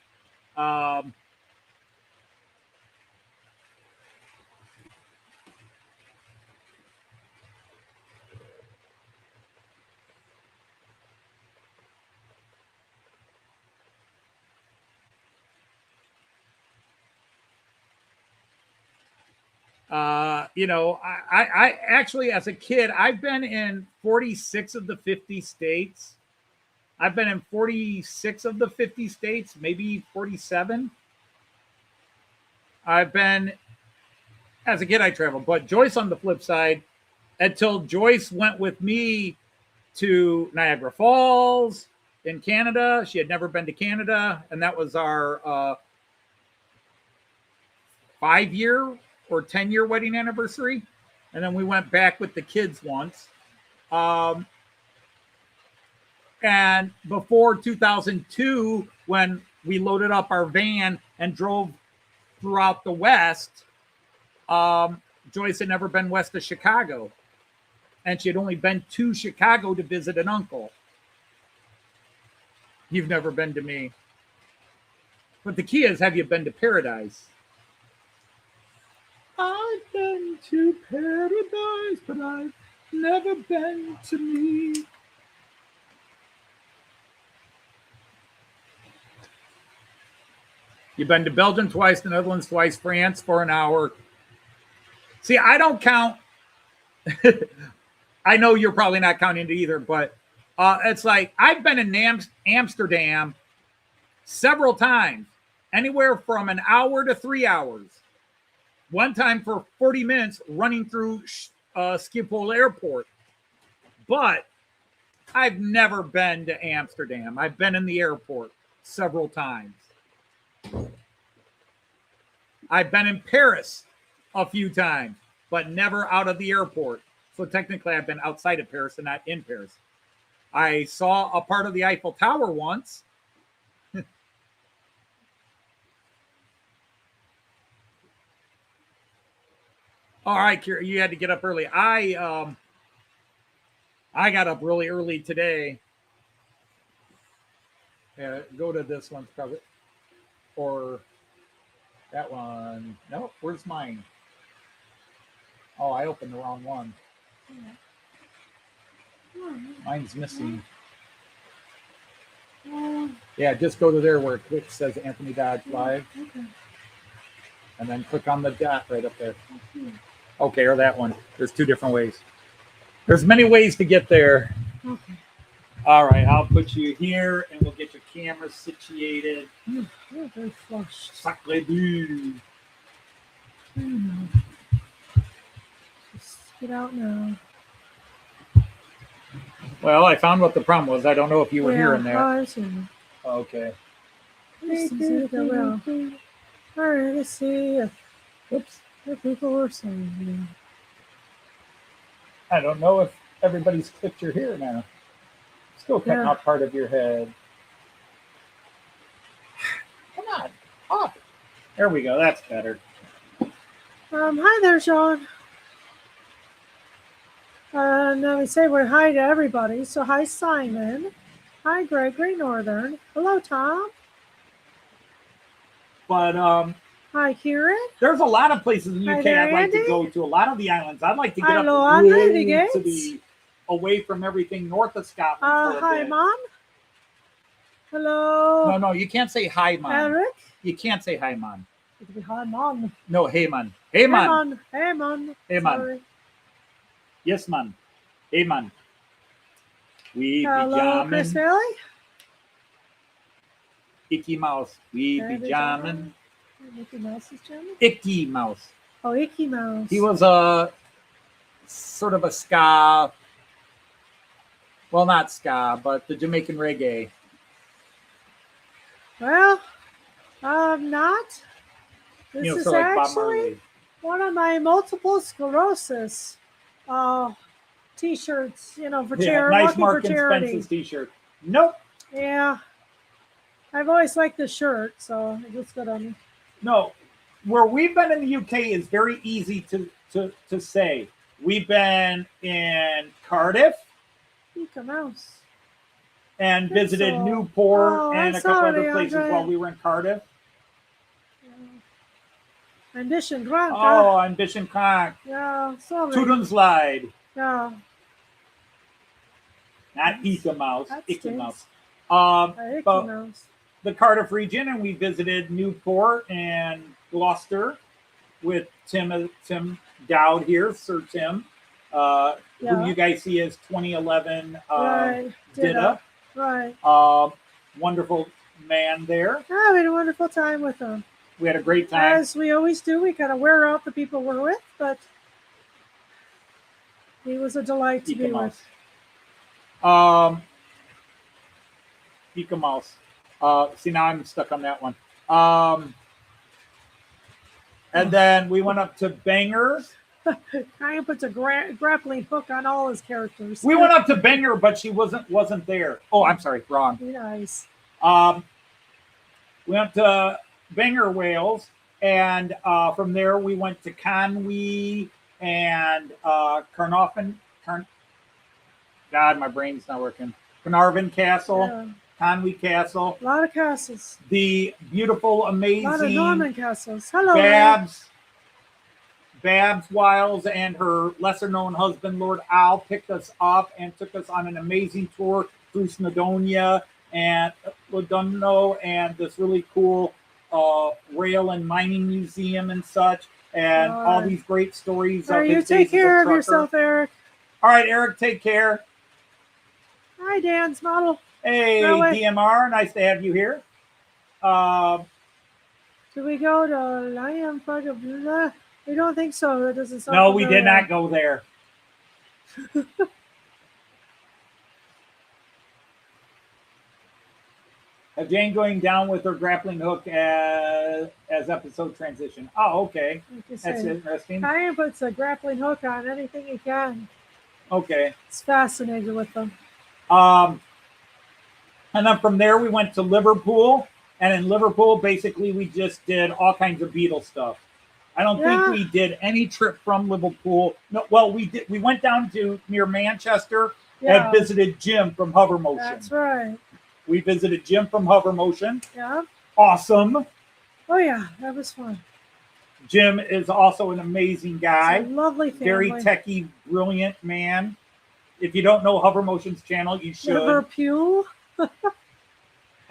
I actually, as a kid, I've been in 46 of the 50 states. I've been in 46 of the 50 states, maybe 47. I've been, as a kid, I traveled. But Joyce, on the flip side, until Joyce went with me to Niagara Falls in Canada, she had never been to Canada. And that was our 5-year or 10-year wedding anniversary. And then we went back with the kids once. And before 2002, when we loaded up our van and drove throughout the West, Joyce had never been west of Chicago. And she had only been to Chicago to visit an uncle. You've never been to me. But the key is, have you been to paradise? I've been to paradise, but I've never been to me. You've been to Belgium twice, the Netherlands twice, France for an hour. See, I don't count. I know you're probably not counting it either, but it's like I've been in Amsterdam several times, anywhere from an hour to 3 hours. One time for 40 minutes running through Schiphol Airport. But I've never been to Amsterdam. I've been in the airport several times. I've been in Paris a few times, but never out of the airport. So technically I've been outside of Paris and not in Paris. I saw a part of the Eiffel Tower once. All right, you had to get up early. I got up really early today. Yeah, go to this one probably, or that one. No, where's mine? Oh, I opened the wrong one. Mine's missing. Yeah, just go to there where it says Anthony Dodge Live. Okay. And then click on the dot right up there. Okay, or that one. There's two different ways. There's many ways to get there. Okay. All right, I'll put you here and we'll get your camera situated. You're very flush. Sacré bleu. Just get out now. Well, I found what the problem was. I don't know if you were here in there. I see. Okay. Let's see that well. All right, let's see. Oops, what people were saying here. I don't know if everybody's clipped your hair now. Still cutting Yeah. off part of your head. Come on, up. There we go. That's better. Hi there, Sean. Now we say we're hi to everybody. So hi, Simon. Hi, Gregory Northern. Hello, Tom. But Hi, Kieran. there's a lot of places in the Hi UK there, I'd like to Andy. go to. A lot of the islands. I'd like to get Hello, up Andre, really the gates. to the away from everything north of Scotland. For a Hi, bit. Mom. Hello, No, you can't say hi, man. Eric. You can't say hi, man. It could be hi, Mom. No, hey, man. Hey, man. Hey, Mom. Hey, man. Sorry. Yes, man. Hey, man. We be Hello, Chris jamming. Bailey. Icky Mouse. We be jamming. Mickey Mouse is jamming. Icky Mouse. Oh, Icky Mouse. He was a sort of a ska. Well, not ska, but the Jamaican reggae. Well, not. This is sort of like Bob actually Marley. one of my multiple sclerosis T-shirts. For Yeah, charity. nice Working Mark for and charity. Spence's t-shirt. Nope. Yeah, I've always liked the shirt, so it looks good on me. No. Where we've been in the UK is very easy to say. We've been in Cardiff Pika Mouse. and That's visited all. Newport Oh, and I'm a couple sorry, other places Andre. while we were in Cardiff. Ambition Grant. Oh, Ambition Crack. Yeah, sorry. Tudun Slide. Yeah. Not Ika Mouse. That Icky stinks. Mouse. Icky But Mouse. the Cardiff region, and we visited Newport and Gloucester with Tim Dowd here, Sir Tim, Yeah. who you guys see as 2011 Right. Dida. Right. Wonderful man there. Yeah, we had a wonderful time with them. We had a great time. As we always do, we kind of wear out the people we're with, but he was a delight to Ika be Mouse. with. Ika Mouse. See, now I'm stuck on that one. And then we went up to Bangor. Ryan puts a grappling hook on all his characters. We went up to Bangor, but she wasn't there. Oh, I'm sorry, wrong. Nice. We went to Bangor, Wales, and from there we went to Conwy and Carnarvon. God, my brain's not working. Carnarvon Castle, Yeah. Conwy Castle, A lot of castles. the beautiful, A lot of amazing Norman castles. Hello. Babs Wiles and her lesser-known husband, Lord Al, picked us up and took us on an amazing tour through Snowdonia and Lodunno and this really cool rail and mining museum and such, and all these great stories. All right, of you his take days as a care of trucker. yourself, Eric. All right, Eric, take care. Hi, Dan's model. Hey, No way. DMR, nice to have you here. Do we go to Lion Plug of Blah? We don't think so. That doesn't sound No, we did familiar. not go there. Jane going down with her grappling hook as episode transition. Oh, okay. Like you That's say, interesting. Ryan puts a grappling hook on anything he can. Okay. It's fascinated with them. And then from there, we went to Liverpool. And in Liverpool, basically, we just did all kinds of Beatles stuff. I don't think we did any trip from Liverpool. No, well, we did. We went down to near Manchester and visited Jim from Hover Motion. That's right. We visited Jim from Hover Motion. Yeah. Awesome. Oh, yeah. That was fun. Jim is also an amazing guy. It's a lovely family. Very techie, brilliant man. If you don't know Hover Motion's channel, you should. Liverpool.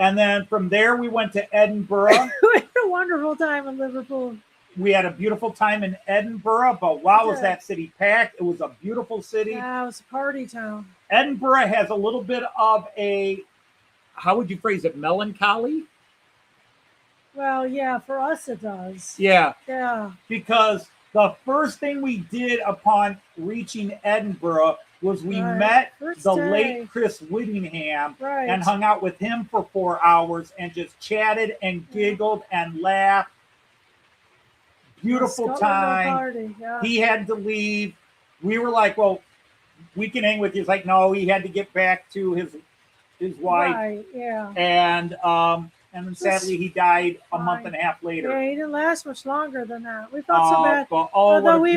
And then from there, we went to Edinburgh. We had a wonderful time in Liverpool. We had a beautiful time in Edinburgh, but wow, was that city packed. It was a beautiful city. Yeah, it was a party town. Edinburgh has a little bit of a, how would you phrase it, melancholy? Well, yeah, for us it does. Yeah. Yeah. Because the first thing we did upon reaching Edinburgh was we met the late Chris Whittingham and hung out with him for 4 hours and just chatted and giggled and laughed. Beautiful time. Party. Yeah. He had to leave. We were like, well, we can hang with you. He's like, no, he had to get back to his wife. Right, yeah. And then sadly he died a month and a half later. Yeah, he didn't last much longer than that. We felt so bad. But, although we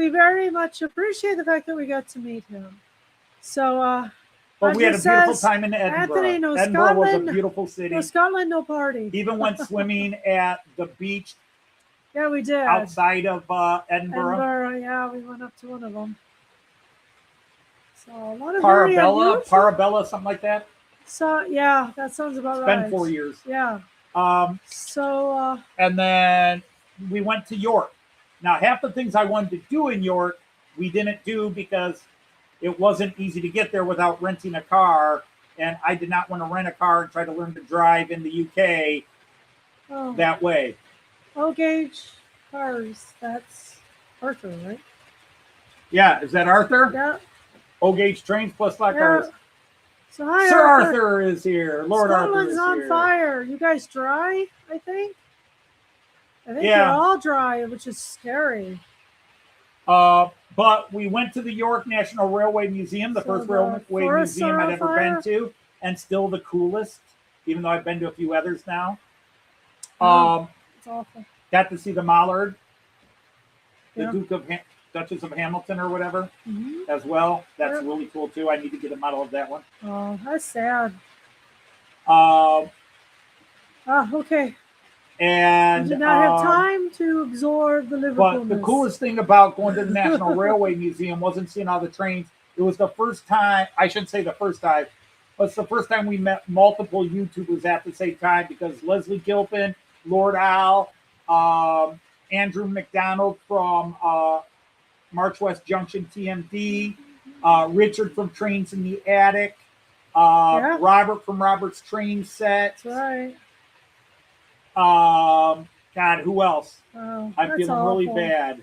very much appreciate the fact that we got to meet him. So but we had a beautiful time in Edinburgh. Anthony, no Edinburgh Scotland, was a beautiful city. No Scotland, no party. Even went swimming at the beach. Yeah, we did. Outside of Edinburgh. Yeah, we went up to one of them. So a lot of Parabella, something like that. So yeah, that sounds about right. It's been 4 years. Yeah. And then we went to York. Now, half the things I wanted to do in York, we didn't do because it wasn't easy to get there without renting a car, and I did not want to rent a car and try to learn to drive in the UK that way. O-gauge cars. That's Arthur, right? Yeah, is that Arthur? Yeah. O-gauge trains plus flat cars. So hi, Sir Arthur is here. Lord Arthur is on here. fire. You guys dry, I think? I think you're all dry, which is scary. But we went to the York National Railway Museum, the first railway museum I'd ever been to, and still the coolest, even though I've been to a few others now. It's awful. Got to see the Mallard, the Duchess of Hamilton or whatever, as well. That's really cool too. I need to get a model of that one. Oh, that's sad. Okay. And did not have time to absorb the Liverpool. But the coolest thing about going to the National Railway Museum wasn't seeing all the trains. It was the first time, I shouldn't say the first time, but it's the first time we met multiple YouTubers at the same time, because Leslie Gilpin, Lord Al, Andrew McDonald from March West Junction TMD, Richard from Trains in the Attic, Robert from Robert's Train Set. That's right. God, who else? Oh, I'm feeling really bad.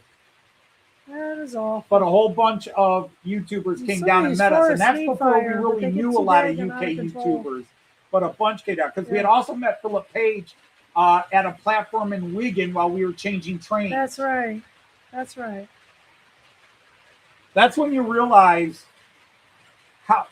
That is awful. But a whole bunch of YouTubers came down and met us, and that's before we really knew a lot of UK YouTubers. But a bunch came down, because we had also met Philip Page at a platform in Wigan while we were changing trains. That's right. That's right. That's when you realize how,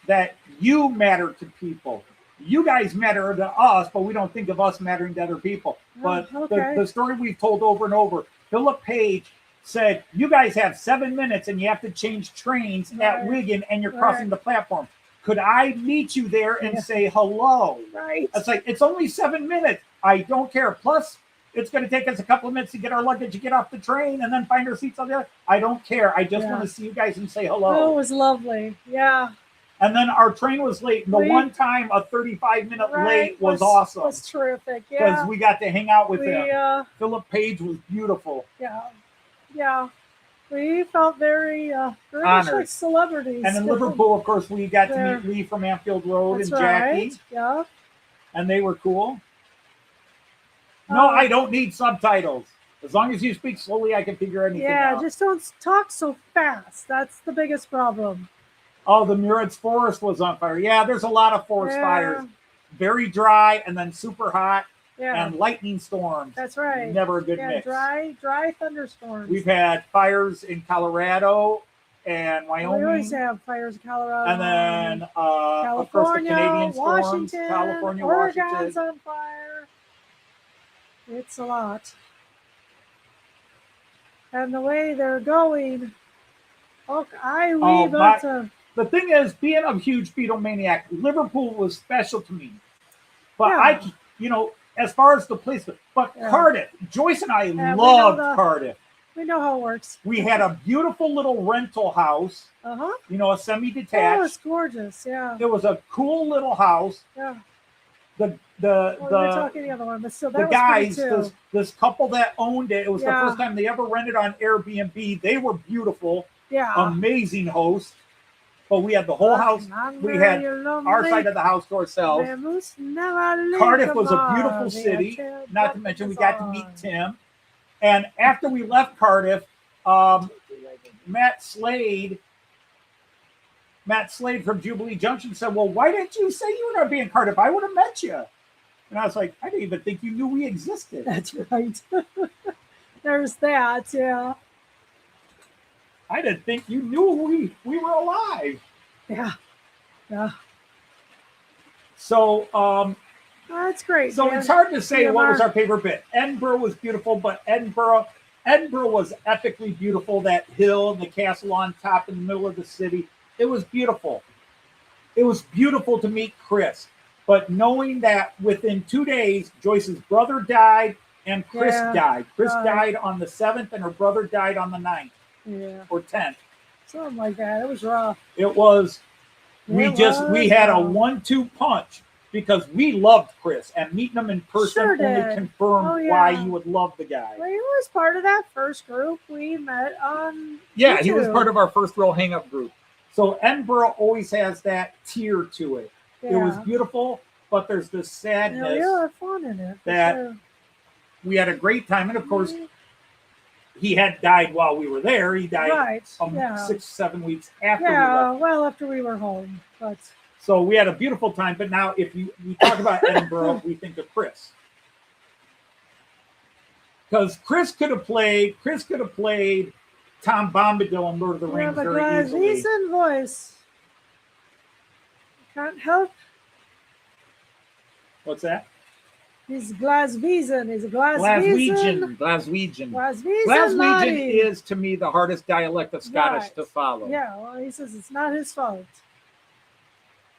that you matter to people. You guys matter to us, but we don't think of us mattering to other people. But the story we've told over and over, Philip Page said, you guys have 7 minutes and you have to change trains at Wigan and you're crossing the platform. Could I meet you there and say hello? Right. It's like, it's only 7 minutes. I don't care. Plus, it's going to take us a couple of minutes to get our luggage, to get off the train, and then find our seats on the other. I don't care. I just want to see you guys and say hello. Oh, it was lovely. Yeah. And then our train was late. And the one time a 35-minute late was awesome. It was terrific. Yeah. Because we got to hang out with him. Philip Page was beautiful. Yeah. Yeah. We felt very much like celebrities. And in Liverpool, of course, we got to meet Lee from Anfield Road and Jackie. Yeah. And they were cool. No, I don't need subtitles. As long as you speak slowly, I can figure anything out. Yeah, just don't talk so fast. That's the biggest problem. Oh, the Muritz Forest was on fire. Yeah, there's a lot of forest fires. Very dry and then super hot. Yeah. And lightning storms. That's right. Never a good mix. Dry thunderstorms. We've had fires in Colorado and Wyoming. We always have fires in Colorado. And then, California, of course, the Canadian storms. Washington, California, Oregon's Washington. on fire. It's a lot. And the way they're going, the thing is, being a huge Beatle maniac, Liverpool was special to me. But as far as the place, but Cardiff, Joyce and I loved Cardiff. We know how it works. We had a beautiful little rental house. A semi-detached. Oh, it's gorgeous. Yeah. It was a cool little house. Yeah. You're talking the other one, but still, that the was guys, too. this couple that owned it. It was the first time they ever rented on Airbnb. They were beautiful. Yeah. Amazing host. But we had the whole house. We had our side of the house to ourselves. Cardiff was a beautiful city. Not to mention we got to meet Tim. And after we left Cardiff, Matt Slade from Jubilee Junction said, well, why didn't you say you were going to be in Cardiff? I would have met you. And I was like, I didn't even think you knew we existed. That's right. There's that, yeah. I didn't think you knew we were alive. Yeah. Yeah. So, That's great. so man. it's hard to say what was TMR. our favorite bit. Edinburgh was beautiful, but Edinburgh was epically beautiful. That hill and the castle on top in the middle of the city. It was beautiful. It was beautiful to meet Chris. But knowing that within 2 days, Joyce's brother died and Chris died. Chris died on the 7th and her brother died on the 9th or 10th. Something like that. It was rough. It was, we had a 1-2 punch because we loved Chris, and meeting him in person only confirmed why you would love the guy. Well, he was part of that first group we met on Yeah, YouTube. he was part of our first real hang-up group. So Edinburgh always has that tier to it. It was beautiful, but there's this sadness. Yeah, we had fun in it. That we had a great time, and of course, he had died while we were there. He died 6-7 weeks after we left. Well, after we were home. But so we had a beautiful time. But now, if we talk about Edinburgh, we think of Chris, because Chris could have played Tom Bombadil in Lord of the Rings very easily. Decent voice. Can't help. What's that? He's Glaswegian. He's a Glaswegian. Glaswegian is, to me, the hardest dialect of Scottish to follow. Yeah, well, he says it's not his fault.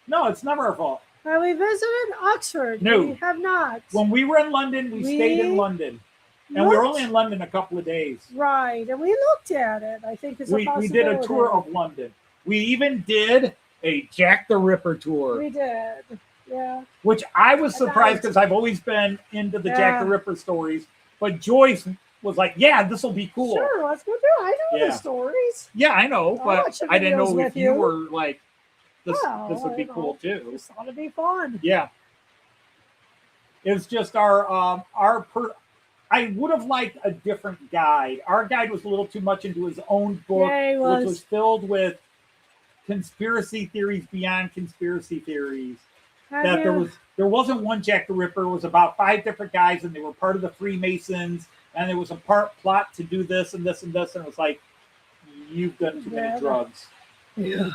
No, it's never our fault. Have we visited Oxford? No. We have not. When we were in London, we stayed in London. And we were only in London a couple of days. Right, and we looked at it. I think it's a possibility. We did a tour of London. We even did a Jack the Ripper tour. We did, yeah. Which I was surprised because I've always been into the Jack the Ripper stories. But Joyce was like, yeah, this will be cool. Sure, let's go do it. I know the stories. Yeah, I know, but I didn't know if you were like, this would be cool too. Just thought it'd be fun. Yeah. It was just I would have liked a different guide. Our guide was a little too much into his own book, which was filled with conspiracy theories beyond conspiracy theories. There wasn't one Jack the Ripper. It was about 5 different guys, and they were part of the Freemasons, and there was a plot to do this and this and this, and it was like, you've done too many drugs. Yeah.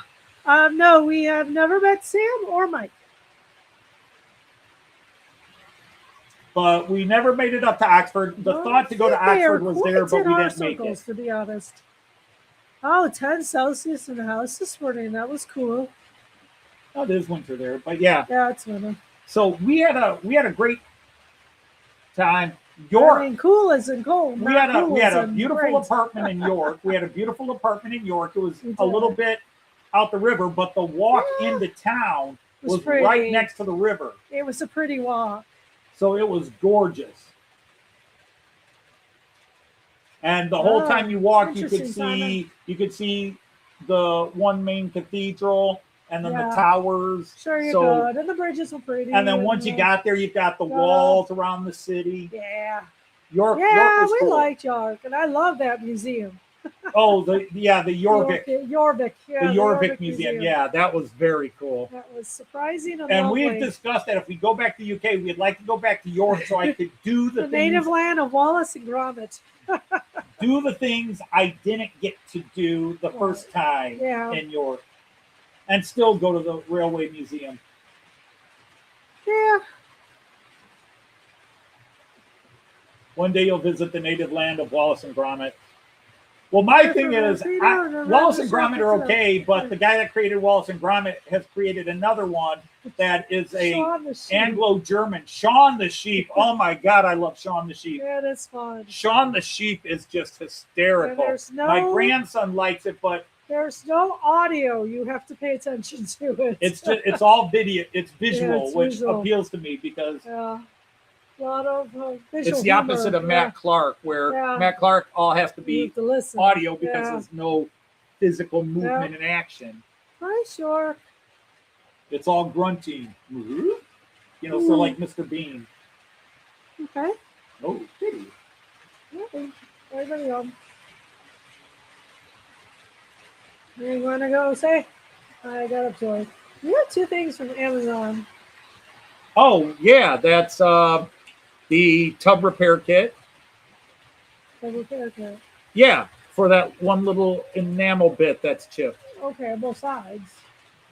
No, we have never met Sam or Mike. But we never made it up to Oxford. The thought to go to Oxford was there, but we didn't make it. To be honest. Oh, 10 Celsius in the house this morning. That was cool. Oh, there's winter there, but yeah. Yeah, it's winter. So we had a great time. York. I mean, cool as in cold. We had a beautiful apartment in York. We had a beautiful apartment in York. It was a little bit out the river, but the walk into town was right next to the river. It was a pretty walk. So it was gorgeous. And the whole time you walked, you could see the one main cathedral and then the towers. Sure you could. And the bridges were pretty. And then once you got there, you got the walls around the city. Yeah. York was cool. We liked York, and I love that museum. Oh, the Jorvik. The Jorvik Museum. Yeah, that was very cool. That was surprising and lovely. We've discussed that if we go back to the UK, we'd like to go back to York so I could do the native land of Wallace and Gromit. Do the things I didn't get to do the first time in York. And still go to the Railway Museum. Yeah. One day you'll visit the native land of Wallace and Gromit. Well, my thing is, Wallace and Gromit are okay, but the guy that created Wallace and Gromit has created another one that is a Anglo-German. Shaun the Sheep. Oh my God, I love Shaun the Sheep. Yeah, that's fun. Shaun the Sheep is just hysterical. My grandson likes it, but there's no audio. You have to pay attention to it. It's all video. It's visual, which appeals to me because a lot of visual. It's the opposite of Matt Clark, where Matt Clark all has to be audio because there's no physical movement and action. Hi, sure. It's all grunting. You know, so like Mr. Bean. Okay. Oh, kitty. Everybody home. You want to go say? I got a toy. You got 2 things from Amazon. Oh, yeah. That's the tub repair kit. Tub repair kit. Yeah. for that one little enamel bit that's chipped. Okay, both sides.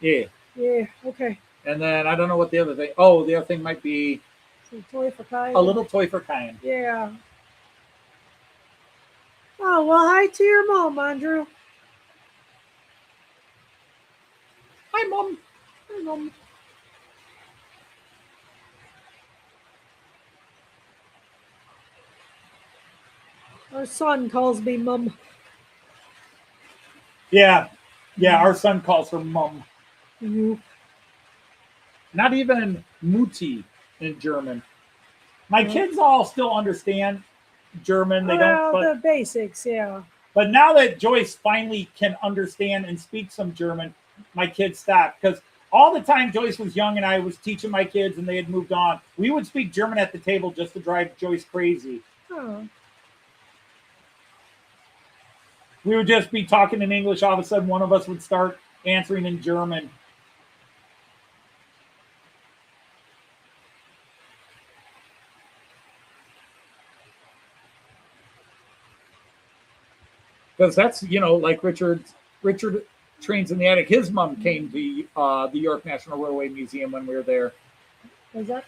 Yeah. Yeah, okay. And then I don't know what the other thing. Oh, the other thing might be So toy for Kyle. a little toy for Kyan. Yeah. Oh, well, hi to your mom, Andrew. Hi, Mom. Hi, Mom. Our son calls me Mum. Yeah. Yeah, our son calls her Mom. You. Not even Mutti in German. My kids all still understand German. They don't. But, the basics, yeah. but now that Joyce finally can understand and speak some German, my kids stopped. Because all the time Joyce was young and I was teaching my kids and they had moved on, we would speak German at the table just to drive Joyce crazy. Oh. We would just be talking in English. All of a sudden, one of us would start answering in German. Because that's, like Richard Trains in the Attic. His mom came to the York National Railway Museum when we were there. Was that?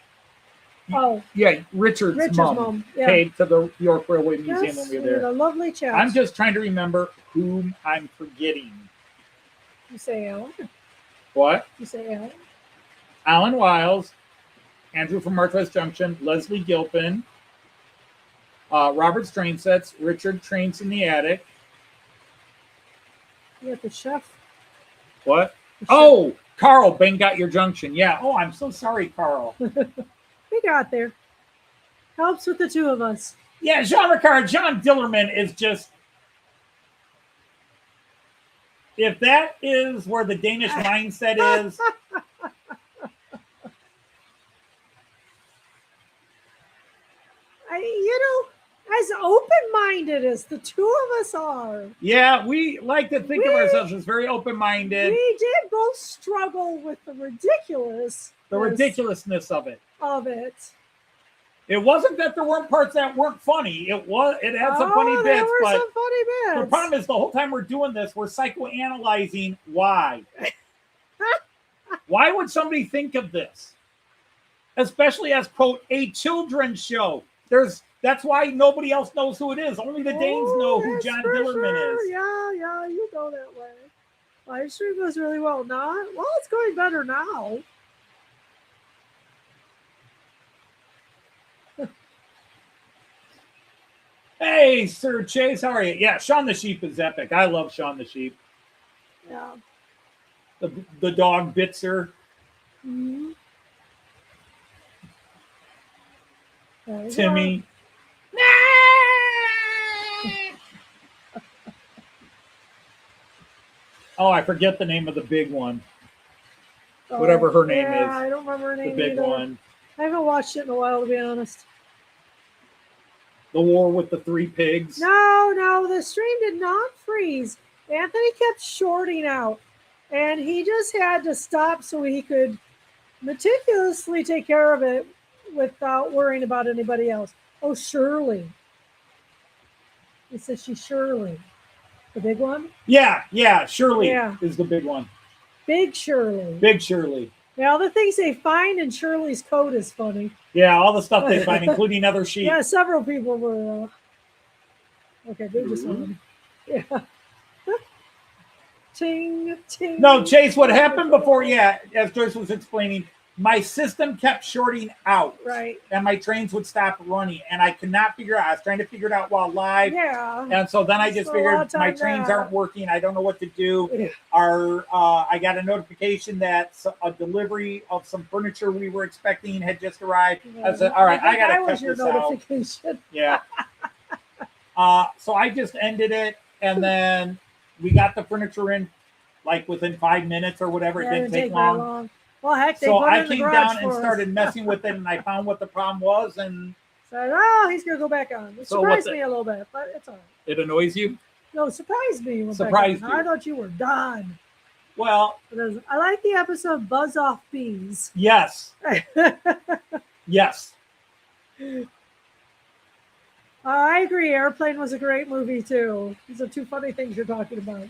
Oh. Yeah, Richard's mom came to the York Railway Museum when we were there. A lovely chat. I'm just trying to remember whom I'm forgetting. You say Alan? What? You say Alan? Alan Wiles, Andrew from Northwest Junction, Leslie Gilpin, Robert Train Sets, Richard Trains in the Attic. You got the chef. What? Oh, Carl, Bang Got Your Junction. Yeah. Oh, I'm so sorry, Carl. We got there. Helps with the two of us. Yeah, John Dillerman is just... If that is where the Danish mindset is... As open-minded as the two of us are. Yeah, we like to think of ourselves as very open-minded. We did both struggle with the ridiculousness of it. It wasn't that there weren't parts that weren't funny. It had some funny bits. There were some funny bits. The problem is the whole time we're doing this, we're psychoanalyzing why. Why would somebody think of this? Especially as, quote, a children's show. That's why nobody else knows who it is. Only the Danes know who John Dillerman is. Yeah, you go that way. Live stream goes really well. Well, it's going better now. Hey, Sir Chase, how are you? Yeah, Shaun the Sheep is epic. I love Shaun the Sheep. Yeah. The dog Bitzer. Mm-hmm. Timmy. Oh, I forget the name of the big one. Whatever her name is. I don't remember her name. The big either. one. I haven't watched it in a while, to be honest. The War with the Three Pigs. No, the stream did not freeze. Anthony kept shorting out, and he just had to stop so he could meticulously take care of it without worrying about anybody else. Oh, Shirley. He says she's Shirley. The big one? Yeah, Shirley is the big one. Big Shirley. Big Shirley. Yeah, all the things they find in Shirley's coat is funny. Yeah, all the stuff they find, including other sheep. Yeah, several people were... Okay, they just won. Yeah. Ting, ting. No, Chase, what happened before, as Joyce was explaining, my system kept shorting out. Right. And my trains would stop running. And I could not figure out. I was trying to figure it out while live. Yeah. And so then I just figured my trains aren't working. I don't know what to do. Yeah. I got a notification that a delivery of some furniture we were expecting had just arrived. I said, all right, I got to cut this out. Yeah. So I just ended it. And then we got the furniture in like within 5 minutes or whatever. It didn't take long. Well, heck, so I came down and started messing with it, and I found what the problem was, and said, he's gonna go back on. It surprised me a little bit, but it's all right. It annoys you? No, it surprised me. Surprised you? I thought you were done. Well, I like the episode "Buzz Off Bees." Yes. Yes. I agree. Airplane was a great movie too. These are two funny things you're talking about.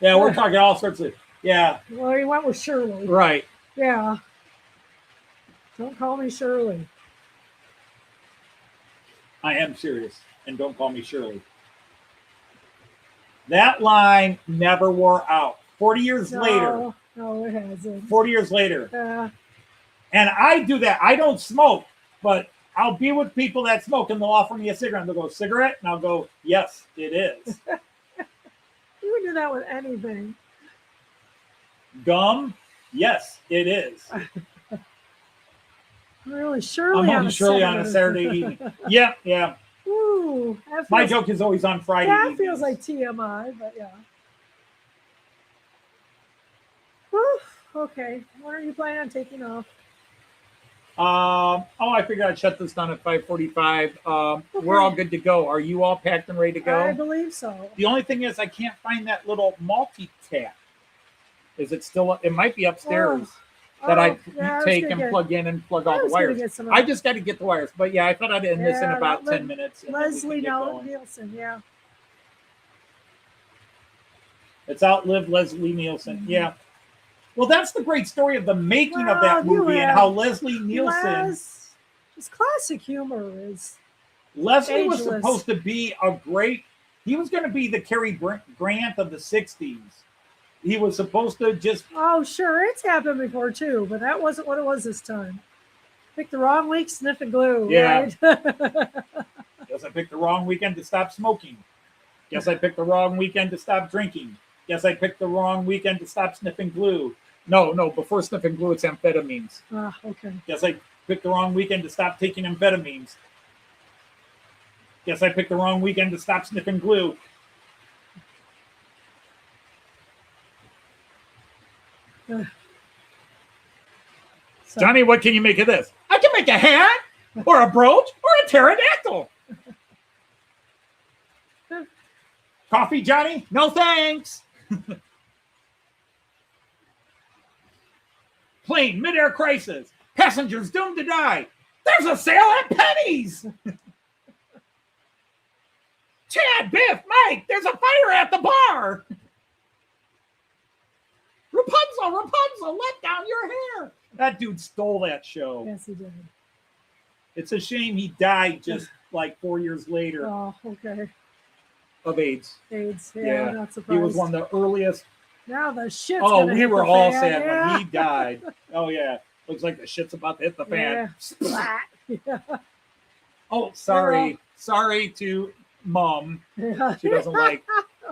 Yeah, we're talking all sorts of. Yeah. Well, he went with Shirley. Right. Yeah. Don't call me Shirley. I am serious, and don't call me Shirley. That line never wore out. 40 years later. No, it hasn't. 40 years later. Yeah. And I do that. I don't smoke, but I'll be with people that smoke, and they'll offer me a cigarette. They'll go, cigarette? And I'll go, yes, it is. You would do that with anything. Gum? Yes, it is. Really, Shirley I'm on Shirley on a Saturday evening. Yeah. Ooh, My joke is always on Friday. That evenings. feels like TMI, but yeah. Whew, okay, when are you planning on taking off? I figured I'd shut this down at 5:45. Okay. We're all good to go. Are you all packed and ready to go? I believe so. The only thing is I can't find that little multi-tap. Is it still? It might be upstairs. That I take and plug in and plug all the wires. I just got to get the wires. But yeah, I thought I'd end this in about 10 minutes. Leslie Nielsen, yeah. It's outlived Leslie Nielsen. Yeah. Well, that's the great story of the making of that movie and how Leslie Nielsen. His classic humor is. Leslie ageless. Was supposed to be a great. He was going to be the Cary Grant of the 60s. He was supposed to just. Oh, sure. It's happened before, too, but that wasn't what it was this time. Picked the wrong week, sniffing glue. Yeah. Right? Guess I picked the wrong weekend to stop smoking. Guess I picked the wrong weekend to stop drinking. Guess I picked the wrong weekend to stop sniffing glue. No, before sniffing glue, it's amphetamines. Ah, okay. Guess I picked the wrong weekend to stop taking amphetamines. Guess I picked the wrong weekend to stop sniffing glue. So. Johnny, what can you make of this? I can make a hat or a brooch or a pterodactyl. Coffee, Johnny? No thanks. Plane, midair crisis. Passengers doomed to die. There's a sale at Penny's. Chad, Biff, Mike, there's a fire at the bar. Rapunzel, let down your hair. That dude stole that show. Yes, he did. It's a shame he died just like 4 years later. Oh, okay. Of AIDS. Yeah, not surprised. He was one of the earliest. Now the shit's we were all fan. sad when he died. Oh, yeah. Looks like the shit's about to hit the fan. Splat. Yeah. Oh, sorry. Sorry to Mom. Yeah. She doesn't like.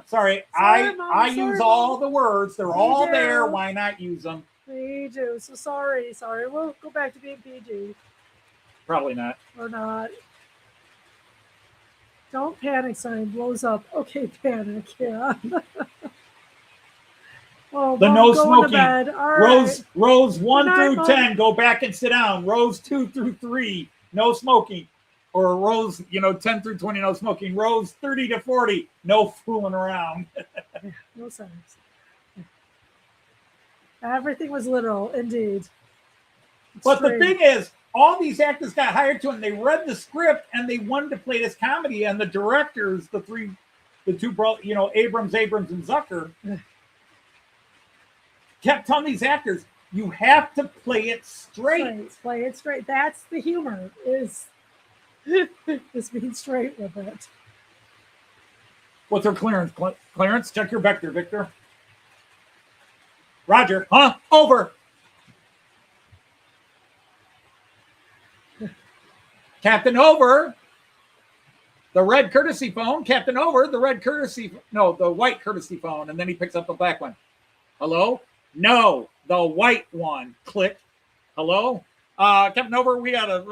Sorry, Mom, I use all the words. They're all there. Why not use them? Me too. So sorry. We'll go back to being PG. Probably not. Or not. Don't panic sign blows up. Okay, panic. Yeah. Oh, the no smoking. Right. Rows 1 through 10, go back and sit down. Rows 2 through 3, no smoking. Or rows, 10 through 20, no smoking. Rows 30 to 40, no fooling around. No sense. Everything was literal, indeed. But the thing is, all these actors got hired to, and they read the script, and they wanted to play this comedy. And the directors, the two brothers, Abrams, and Zucker, kept telling these actors, you have to play it straight. Play it straight. That's the humor, is just being straight with it. What's our clearance? Clarence, check your vector, Victor. Roger. Huh? Over. Captain, over. The red courtesy phone. Captain, over. The white courtesy phone. And then he picks up the black one. Hello? No, the white one. Click. Hello? Captain, over. We got a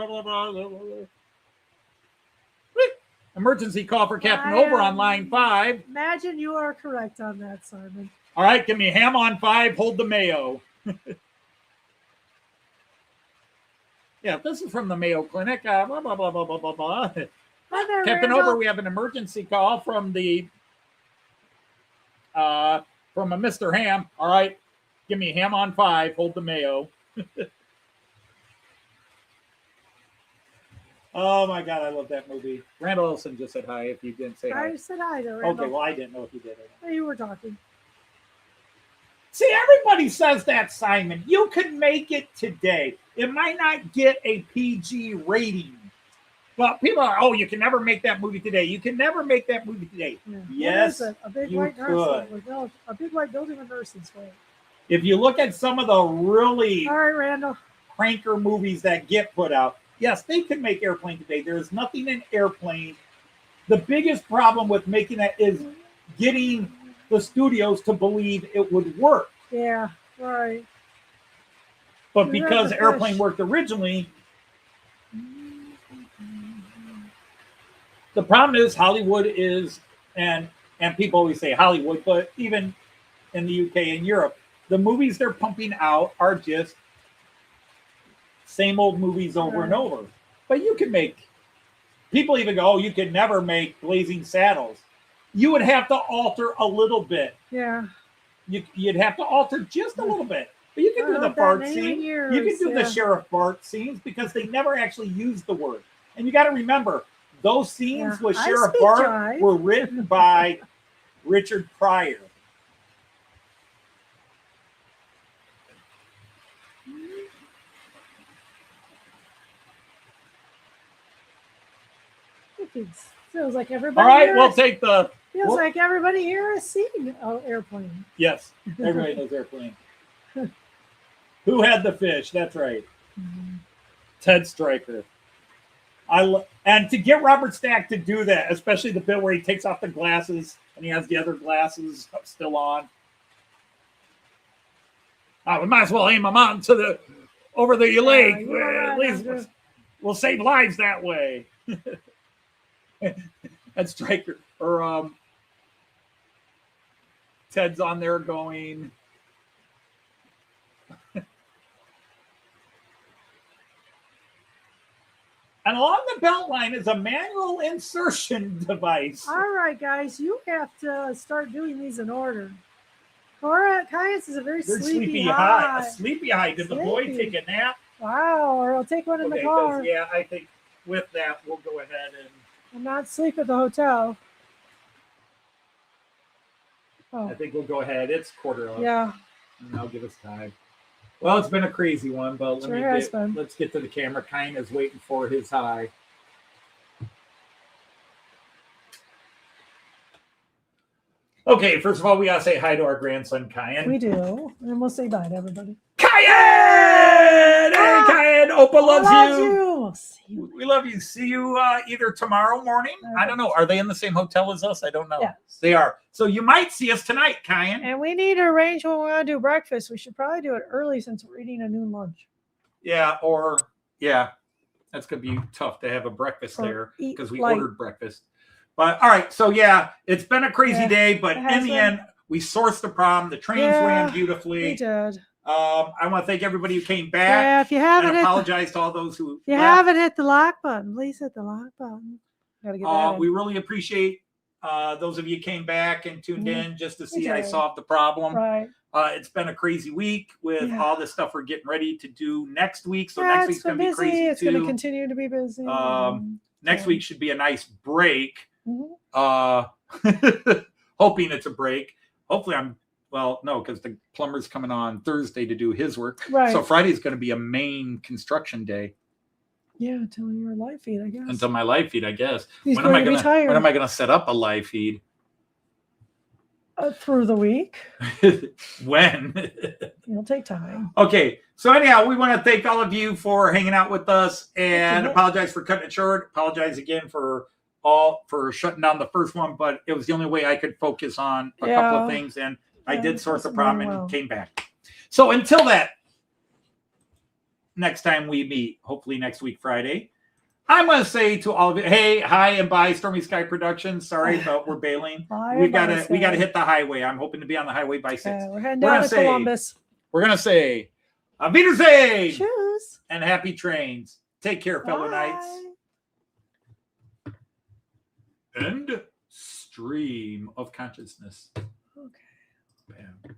emergency call for Captain Over on line 5. Imagine you are correct on that, Simon. All right, give me a ham on 5. Hold the Mayo. Yeah, this is from the Mayo Clinic. Blah, blah, blah, blah, blah, blah, blah. Captain Over, we have an emergency call from a Mr. Ham. All right, give me a ham on 5. Hold the Mayo. Oh my God, I love that movie. Randall Olson just said hi. If you didn't say hi, I said hi to okay. Randall. Well, I didn't know if you did it. You were talking. See, everybody says that, Simon. You can make it today. It might not get a PG rating, but people are, oh, you can never make that movie today. You can never make that movie today. Yeah. Yes, what is it? A big you white could. nurse. A big white building with nurses. Right? If you look at some of the really All right, Randall. cranker movies that get put out, yes, they could make Airplane today. There is nothing in Airplane. The biggest problem with making that is getting the studios to believe it would work. Yeah, right. But because Airplane worked originally, the problem is Hollywood is, and people always say Hollywood, but even in the UK and Europe, the movies they're pumping out are just same old movies over and over. But you can make, people even go, oh, you can never make Blazing Saddles. You would have to alter a little bit. Yeah. You'd have to alter just a little bit. But you can do the Bart scene. You can do the Sheriff Bart scenes because they never actually use the word. And you got to remember, those scenes with Sheriff Bart were written by Richard Pryor. Feels like everybody. All right, we'll take the. Feels like everybody here has seen Airplane. Yes, everybody knows Airplane. Who had the fish? That's right. Ted Stryker. And to get Robert Stack to do that, especially the bit where he takes off the glasses and he has the other glasses still on. We might as well aim them out to over the lake. At least we'll save lives that way. That's Stryker. Or Ted's on there going. And along the belt line is a manual insertion device. All right, guys, you have to start doing these in order. Caius is a very sleepy high. A sleepy high. Did the boy take a nap? Wow, or he'll take one in the car. Yeah, I think with that, we'll go ahead and not sleep at the hotel. Oh. I think we'll go ahead. It's 4:15. Yeah. And that'll give us time. Well, it's been a crazy one, but let's get to the camera. Kyan is waiting for his high. Okay, first of all, we gotta say hi to our grandson, Kyan. We do, and we'll say bye to everybody. Kyan! Hey, Kyan! Opa loves you. We'll see you. We love you. See you either tomorrow morning. I don't know. Are they in the same hotel as us? I don't know. Yes. They are. So you might see us tonight, Kyan. And we need to arrange when we want to do breakfast. We should probably do it early since we're eating a noon lunch. Yeah, that's going to be tough to have a breakfast there because we ordered breakfast. But all right, so yeah, it's been a crazy day, but in the end, we sourced the problem. The trains ran beautifully. We did. I want to thank everybody who came back. Yeah, if you haven't, apologize to all those who. If you haven't hit the like button, please hit the like button. Gotta get that we really appreciate those of you who came back and tuned in just to see I solved the problem. Right. It's been a crazy week with all the stuff we're getting ready to do next week. So next week's going to be crazy It's going to continue to be busy. Next week should be a nice break. Hoping it's a break. Hopefully no, because the plumber's coming on Thursday to do his work. Right. So Friday's going to be a main construction day. Yeah, until your live feed, I guess. Until my live feed, I guess. When am I going to set up a live feed? Through the week. When? It'll take time. Okay. So anyhow, we want to thank all of you for hanging out with us and apologize for cutting it short. Apologize again for shutting down the first one, but it was the only way I could focus on a couple of things, and I did sort the problem and came back. So until that next time we meet, hopefully next week Friday, I'm going to say to all of you, hey, hi, and bye, Stormy Sky Productions. Sorry, but we're bailing. We gotta hit the highway. I'm hoping to be on the highway by 6. We're heading down to Columbus. We're gonna say, Auf Wiedersehen, Tschüss, and happy trains. Take care, fellow knights. End stream of consciousness. Okay. Bam.